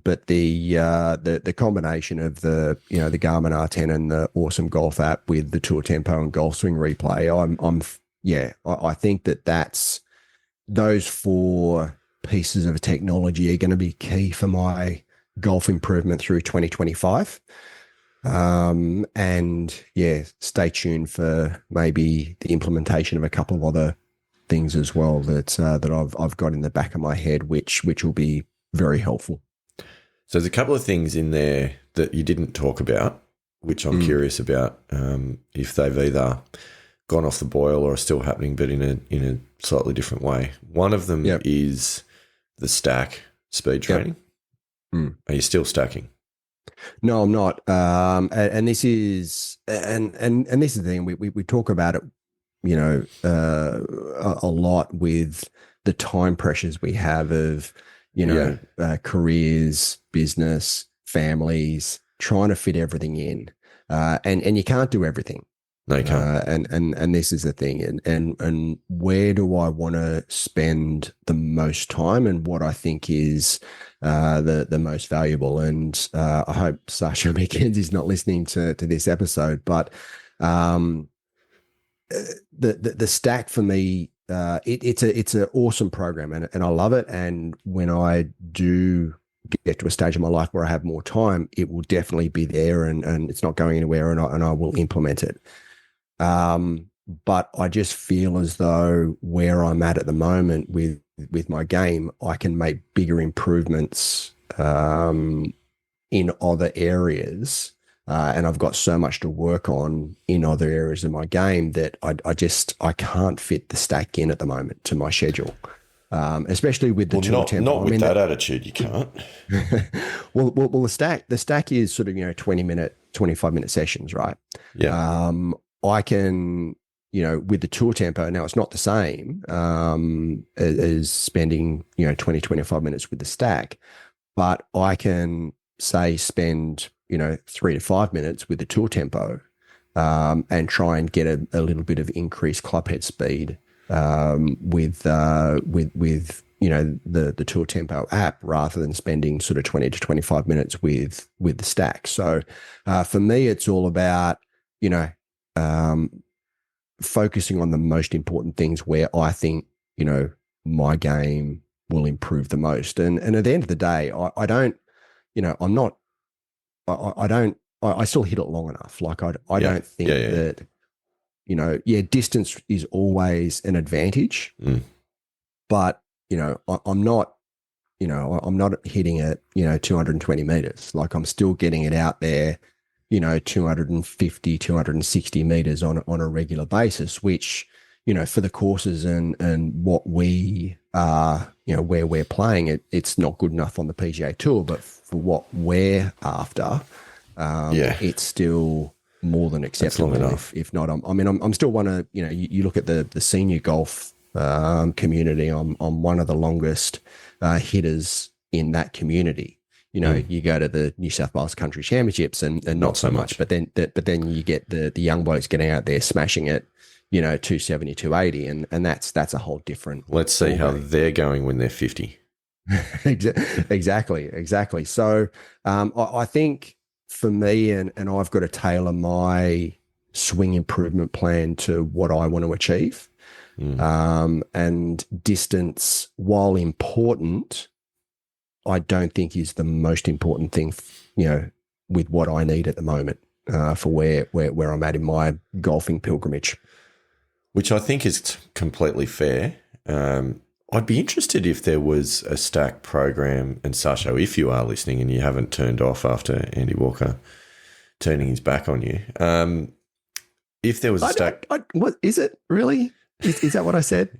B: But the combination of the Garmin R10 and the awesome golf app with the Tour Tempo and Golf Swing Replay, I think that's those 4 pieces of technology are going to be key for my golf improvement through 2025. Stay tuned for maybe the implementation of a couple of other things as well that I've got in the back of my head, which will be very helpful.
A: So there's a couple of things in there that you didn't talk about, which I'm curious about, if they've either gone off the boil or are still happening, but in a slightly different way. One of them is the stack speed training. Are you still stacking?
B: No, I'm not. And this is this is the thing we talk about it, a lot with the time pressures we have of, careers, business, families, trying to fit everything in, and you can't do everything.
A: No, you can't.
B: And this is the thing, and where do I want to spend the most time, and what I think is the most valuable. And I hope Sasha McKenzie's not listening to this episode, but the stack for me, it's an awesome program, and I love it. And when I do get to a stage of my life where I have more time, it will definitely be there, and it's not going anywhere, and I will implement it. But I just feel as though where I'm at the moment with my game, I can make bigger improvements in other areas, and I've got so much to work on in other areas of my game that I can't fit the stack in at the moment to my schedule. Especially with the tour tempo.
A: Not with that attitude, you can't.
B: well, the stack is sort of 20-minute, 25-minute sessions, right?
A: Yeah.
B: I can, with the tour tempo, now it's not the same as spending 20, 25 minutes with the stack, but I can say spend 3 to 5 minutes with the tour tempo, and try and get a little bit of increased clubhead speed with the tour tempo app, rather than spending sort of 20 to 25 minutes with the stack. So for me, it's all about focusing on the most important things where I think my game will improve the most. And at the end of the day, I don't, I'm not, I still hit it long enough. Like I don't think that, distance is always an advantage, but I'm not, I'm not hitting it, 220 meters. Like I'm still getting it out there, 250, 260 meters on a regular basis, which, for the courses and what we are, where we're playing it, it's not good enough on the PGA Tour, but for what we're after, it's still more than acceptable. If not, I'm still one of, you look at the senior golf community, I'm one of the longest hitters in that community. You go to the New South Wales Country Championships and not so much, but then you get the young blokes getting out there smashing it, 270, 280, and that's a whole different.
A: Let's see how they're going when they're 50.
B: Exactly. So I think for me, and I've got to tailor my swing improvement plan to what I want to achieve. And distance, while important, I don't think is the most important thing, with what I need at the moment for where I'm at in my golfing pilgrimage.
A: Which I think is completely fair. I'd be interested if there was a stack program, and Sasha, if you are listening and you haven't turned off after Andy Walker turning his back on you, if there was a stack...
B: what is it really? Is that what I said?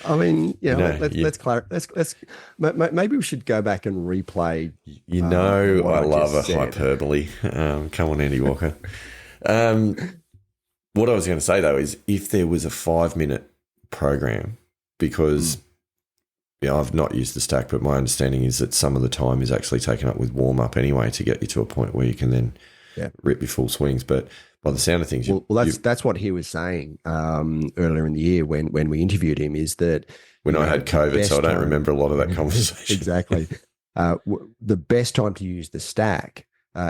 B: I mean, let's clarify. Let's maybe we should go back and replay.
A: I love a hyperbole. Come on, Andy Walker. What I was going to say though is if there was a 5-minute program, because I've not used the stack, but my understanding is that some of the time is actually taken up with warm up anyway to get you to a point where you can then rip your full swings. But by the sound of things,
B: that's what he was saying earlier in the year when we interviewed him. Is that
A: when I had COVID, so I don't remember a lot of that conversation.
B: Exactly. The best time to use the stack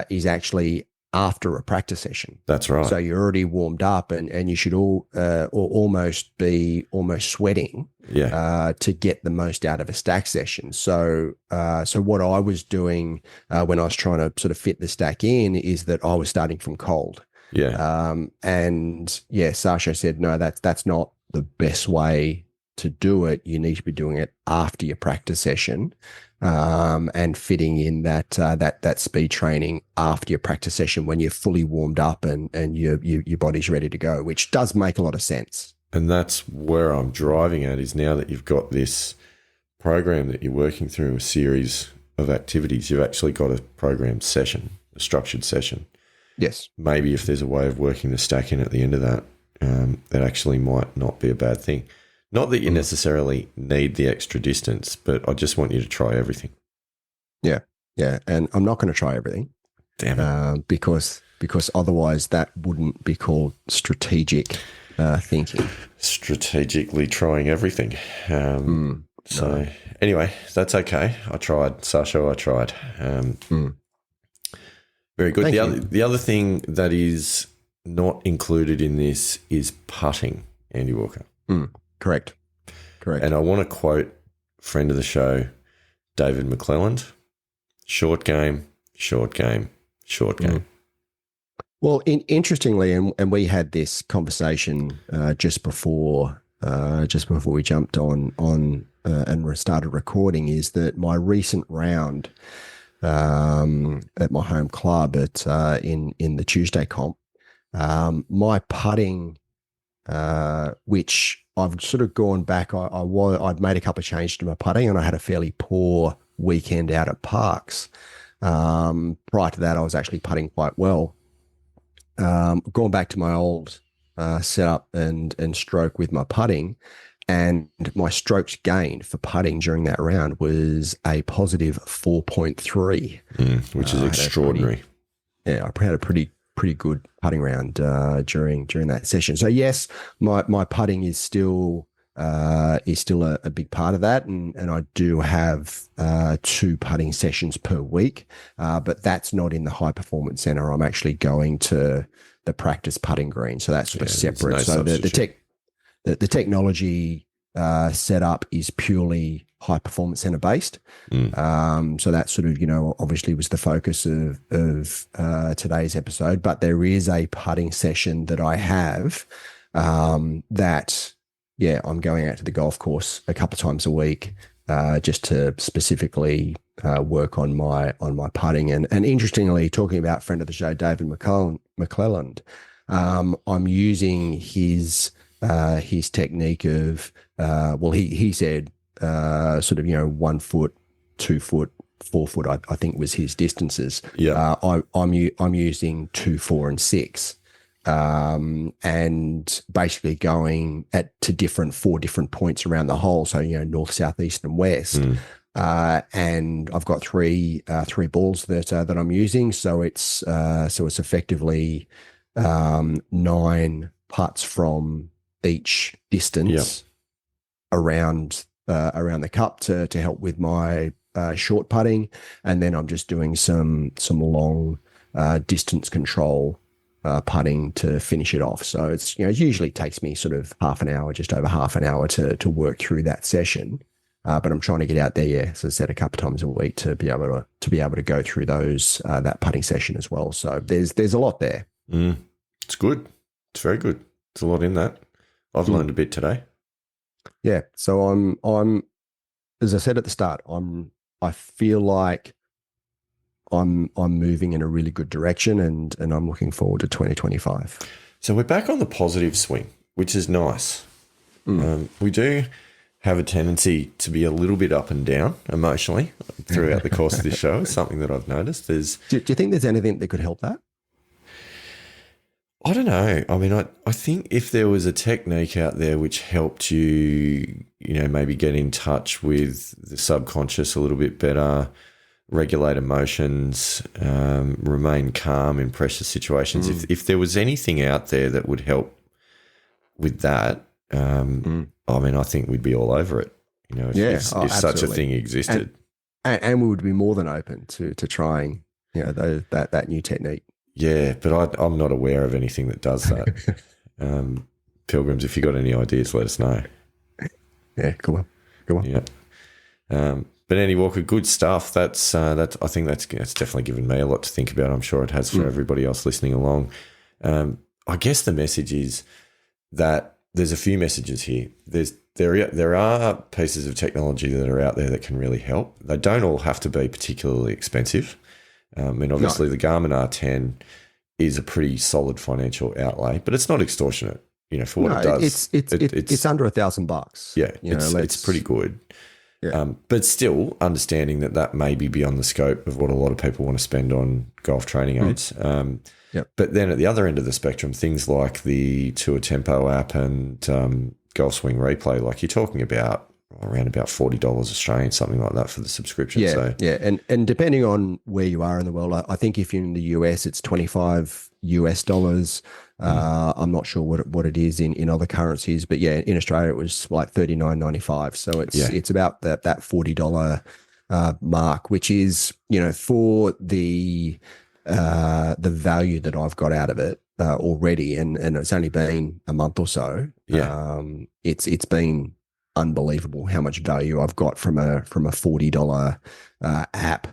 B: is actually after a practice session.
A: That's right.
B: So you're already warmed up, and you should almost be sweating to get the most out of a stack session. So what I was doing when I was trying to sort of fit the stack in is that I was starting from cold.
A: Yeah.
B: Sasha said, no, that's not the best way to do it, you need to be doing it after your practice session, and fitting in that speed training after your practice session when you're fully warmed up and your body's ready to go, which does make a lot of sense.
A: And that's where I'm driving at, is now that you've got this program that you're working through, a series of activities, you've actually got a programmed session, a structured session.
B: Yes.
A: Maybe if there's a way of working the stack in at the end of that, that actually might not be a bad thing. Not that you necessarily need the extra distance, but I just want you to try everything.
B: Yeah. Yeah. And I'm not going to try everything.
A: Damn it.
B: Because otherwise that wouldn't be called strategic thinking.
A: Strategically trying everything. Anyway, that's okay. I tried, Sasha. I tried. Very good. The other thing that is not included in this is putting, Andy Walker.
B: Correct.
A: And I want to quote friend of the show, David McClelland: short game, short game, short game.
B: Well, interestingly, and we had this conversation just before we jumped on and started recording, is that my recent round at my home club in the Tuesday comp, my putting, which I've sort of gone back, I'd made a couple of changes to my putting, and I had a fairly poor weekend out at Parks. Prior to that, I was actually putting quite well. Going back to my old setup and stroke with my putting, and my strokes gained for putting during that round was a positive 4.3,
A: which is extraordinary.
B: I had a pretty good putting round during that session. So yes, my putting is still a big part of that, and I do have 2 putting sessions per week, but that's not in the high performance center. I'm actually going to the practice putting green, so that's sort of separate.
A: No
B: so the technology setup is purely high performance center based. So that sort of, obviously was the focus of today's episode, but there is a putting session that I have that I'm going out to the golf course a couple of times a week just to specifically work on my putting. And interestingly, talking about friend of the show, David McClelland, I'm using his technique of he said sort of 1 foot, 2 foot, 4 foot, I think was his distances. I'm using 2, 4, and 6. And basically going to 4 different points around the hole. So, north, south, east, and west. And I've got three balls that I'm using. So it's effectively 9 putts from each distance around the cup to help with my short putting. And then I'm just doing some long distance control putting to finish it off. So it's, it usually takes me sort of half an hour, just over half an hour to work through that session. But I'm trying to get out there, as I said, a couple of times a week to be able to go through those that putting session as well. So there's a lot there.
A: It's good. It's very good. There's a lot in that. I've learned a bit today.
B: Yeah. So I'm as I said at the start, I feel like I'm moving in a really good direction, and I'm looking forward to 2025.
A: So we're back on the positive swing, which is nice. We do have a tendency to be a little bit up and down emotionally throughout the course of this show. It's something that I've noticed. Do
B: you think there's anything that could help that?
A: I don't know. I mean, I think if there was a technique out there which helped you, maybe get in touch with the subconscious a little bit better, regulate emotions, remain calm in pressure situations. If there was anything out there that would help with that, I mean, I think we'd be all over it. If such a thing existed,
B: and we would be more than open to trying, that new technique.
A: Yeah, but I'm not aware of anything that does that. Pilgrims, if you got any ideas, let us know.
B: Yeah, come on.
A: Yeah. But Andy Walker, good stuff. That's I think that's definitely given me a lot to think about. I'm sure it has for everybody else listening along. I guess the message is that there's a few messages here. There are pieces of technology that are out there that can really help. They don't all have to be particularly expensive. I mean, obviously, the Garmin R10 is a pretty solid financial outlay, but it's not extortionate. For what it does,
B: it's under $1,000.
A: Yeah, it's pretty good.
B: Yeah.
A: But still, understanding that may be beyond the scope of what a lot of people want to spend on golf training aids.
B: Yep.
A: But then at the other end of the spectrum, things like the Tour Tempo app and Golf Swing Replay, like you're talking about around about $40 Australian, something like that for the subscription.
B: Yeah. And depending on where you are in the world, I think if you're in the US, it's $25 US. I'm not sure what it is in other currencies, but yeah, in Australia it was like $39.95. So it's about that $40 mark, which is for the value that I've got out of it already, and it's only been a month or so.
A: Yeah,
B: it's been unbelievable how much value I've got from a $40 app.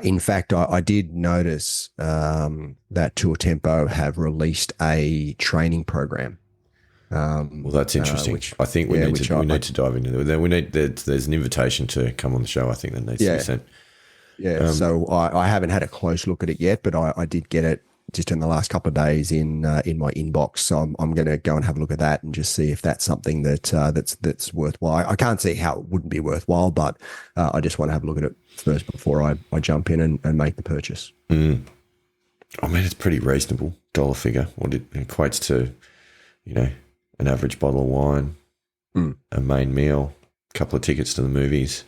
B: In fact, I did notice that Tour Tempo have released a training program.
A: Well, that's interesting. I think we need to dive into that. There's an invitation to come on the show. I think that needs to be sent.
B: Yeah, so I haven't had a close look at it yet, but I did get it just in the last couple of days in my inbox. So I'm going to go and have a look at that and just see if that's something that's worthwhile. I can't see how it wouldn't be worthwhile, but I just want to have a look at it first before I jump in and make the purchase.
A: I mean, it's pretty reasonable dollar figure. What it equates to, an average bottle of wine, a main meal, a couple of tickets to the movies.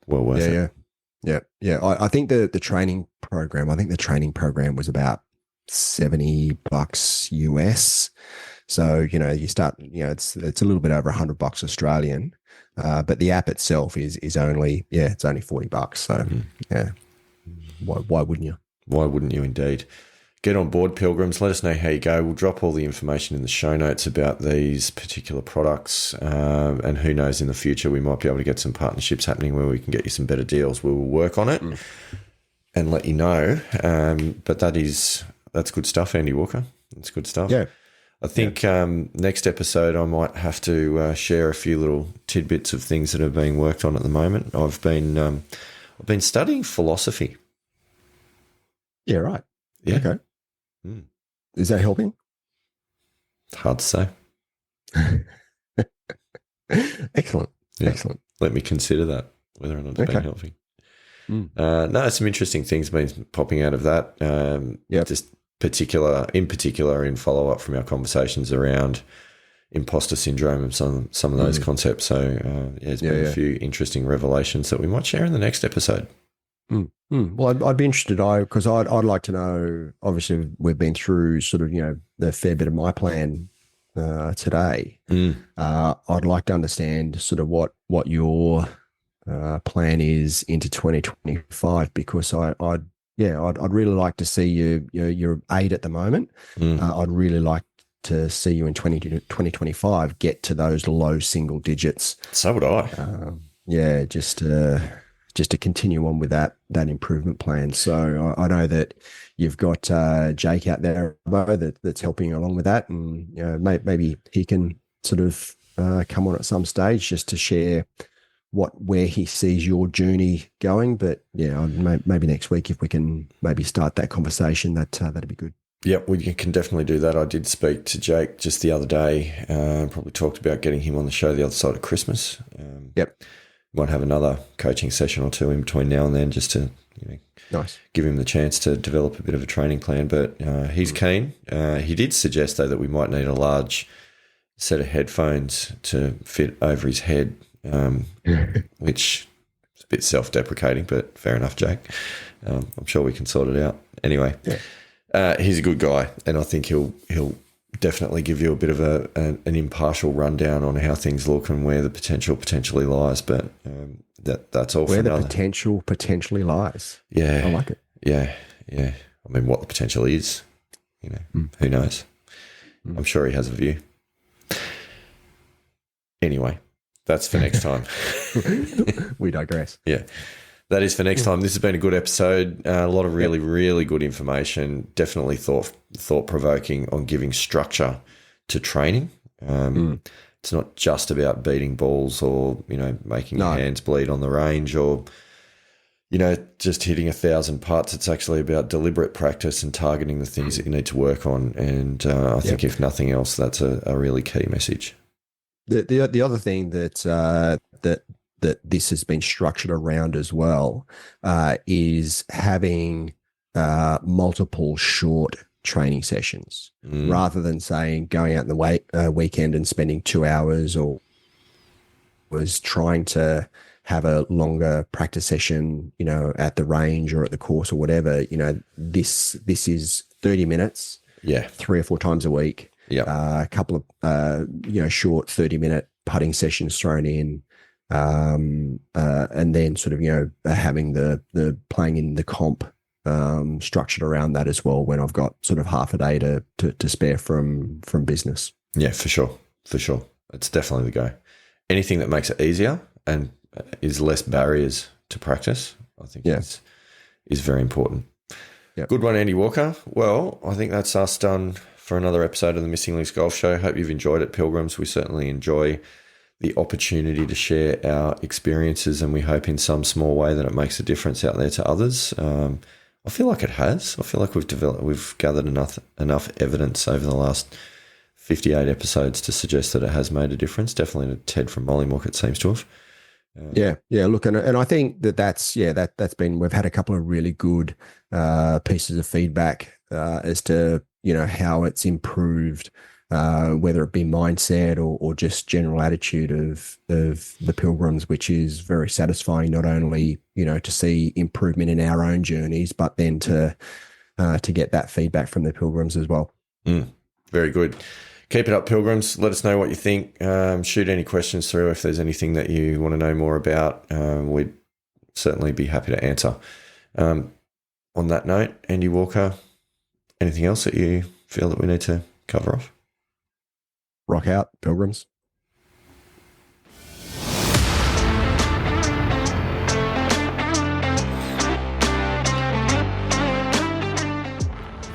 A: Well worth it.
B: Yeah. I think the training program was about $70 US. So, you start, it's a little bit over $100 Australian. But the app itself is only, it's only $40. So yeah. Why wouldn't you?
A: Why wouldn't you indeed? Get on board, pilgrims. Let us know how you go. We'll drop all the information in the show notes about these particular products. And who knows, in the future, we might be able to get some partnerships happening where we can get you some better deals. We will work on it and let you know. But that's good stuff, Andy Walker. That's good stuff.
B: Yeah.
A: I think next episode I might have to share a few little tidbits of things that are being worked on at the moment. I've been studying philosophy.
B: Yeah, right.
A: Yeah.
B: Okay. Is that helping?
A: Hard to say.
B: Excellent.
A: Yeah.
B: Excellent.
A: Let me consider that, whether or not it's been helping. No, some interesting things been popping out of that. Just in particular in follow-up from our conversations around imposter syndrome and some of those concepts. So there's been a few interesting revelations that we might share in the next episode.
B: Well, I'd be interested, because I'd like to know. Obviously, we've been through sort of the fair bit of my plan today. I'd like to understand sort of what your plan is into 2025, because I'd really like to see you're 8 at the moment. I'd really like to see you in 2025 get to those low single digits.
A: So would I.
B: Just to continue on with that improvement plan. So I know that you've got Jake out there that's helping you along with that, and maybe he can sort of come on at some stage just to share where he sees your journey going. But maybe next week if we can maybe start that conversation, that'd be good.
A: Yeah, we can definitely do that. I did speak to Jake just the other day. Probably talked about getting him on the show the other side of Christmas. Might have another coaching session or two in between now and then, just to give him the chance to develop a bit of a training plan. But he's keen. He did suggest, though, that we might need a large set of headphones to fit over his head, which is a bit self-deprecating, but fair enough, Jake. I'm sure we can sort it out. Anyway, he's a good guy, and I think he'll definitely give you a bit of an impartial rundown on how things look and where the potentially lies. But that's all.
B: Where the potential potentially lies.
A: Yeah,
B: I like it.
A: Yeah. I mean, what the potential is, who knows? I'm sure he has a view. Anyway, that's for next time.
B: We digress.
A: Yeah. That is for next time. This has been a good episode. A lot of really, really good information. Definitely thought-provoking on giving structure to training. It's not just about beating balls or, making your hands bleed on the range or, just hitting 1,000 putts. It's actually about deliberate practice and targeting the things that you need to work on. And I think if nothing else, that's a really key message.
B: The other thing that this has been structured around as well is having multiple short training sessions rather than saying going out in the weekend and spending 2 hours, or was trying to have a longer practice session, at the range or at the course or whatever. This is 30 minutes, 3 or 4 times a week. A couple of short 30-minute putting sessions thrown in, and then sort of having the playing in the comp structured around that as well, when I've got sort of half a day to spare from business. Yeah,
A: for sure. It's definitely the go. Anything that makes it easier and is less barriers to practice, I think is very important.
B: Yep.
A: Good one, Andy Walker. Well, I think that's us done for another episode of the Missing Links Golf Show. Hope you've enjoyed it, Pilgrims. We certainly enjoy the opportunity to share our experiences, and we hope in some small way that it makes a difference out there to others. I feel like it has. I feel like we've gathered enough evidence over the last 58 episodes to suggest that it has made a difference. Definitely to Ted from Mollymook, it seems to have.
B: Look, and I think that's been, we've had a couple of really good pieces of feedback as to how it's improved, whether it be mindset or just general attitude of the Pilgrims, which is very satisfying, not only to see improvement in our own journeys, but then to get that feedback from the Pilgrims as well.
A: Very good. Keep it up, Pilgrims. Let us know what you think. Shoot any questions through if there's anything that you want to know more about. We'd certainly be happy to answer. On that note, Andy Walker, anything else that you feel that we need to cover off?
B: Rock out, Pilgrims.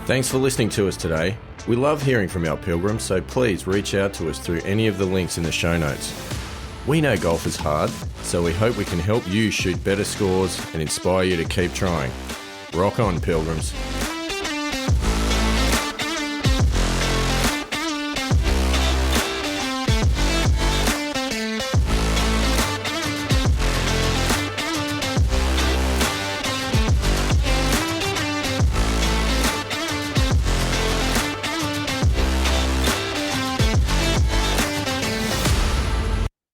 A: Thanks for listening to us today. We love hearing from our Pilgrims, so please reach out to us through any of the links in the show notes. We know golf is hard, so we hope we can help you shoot better scores and inspire you to keep trying. Rock on, Pilgrims.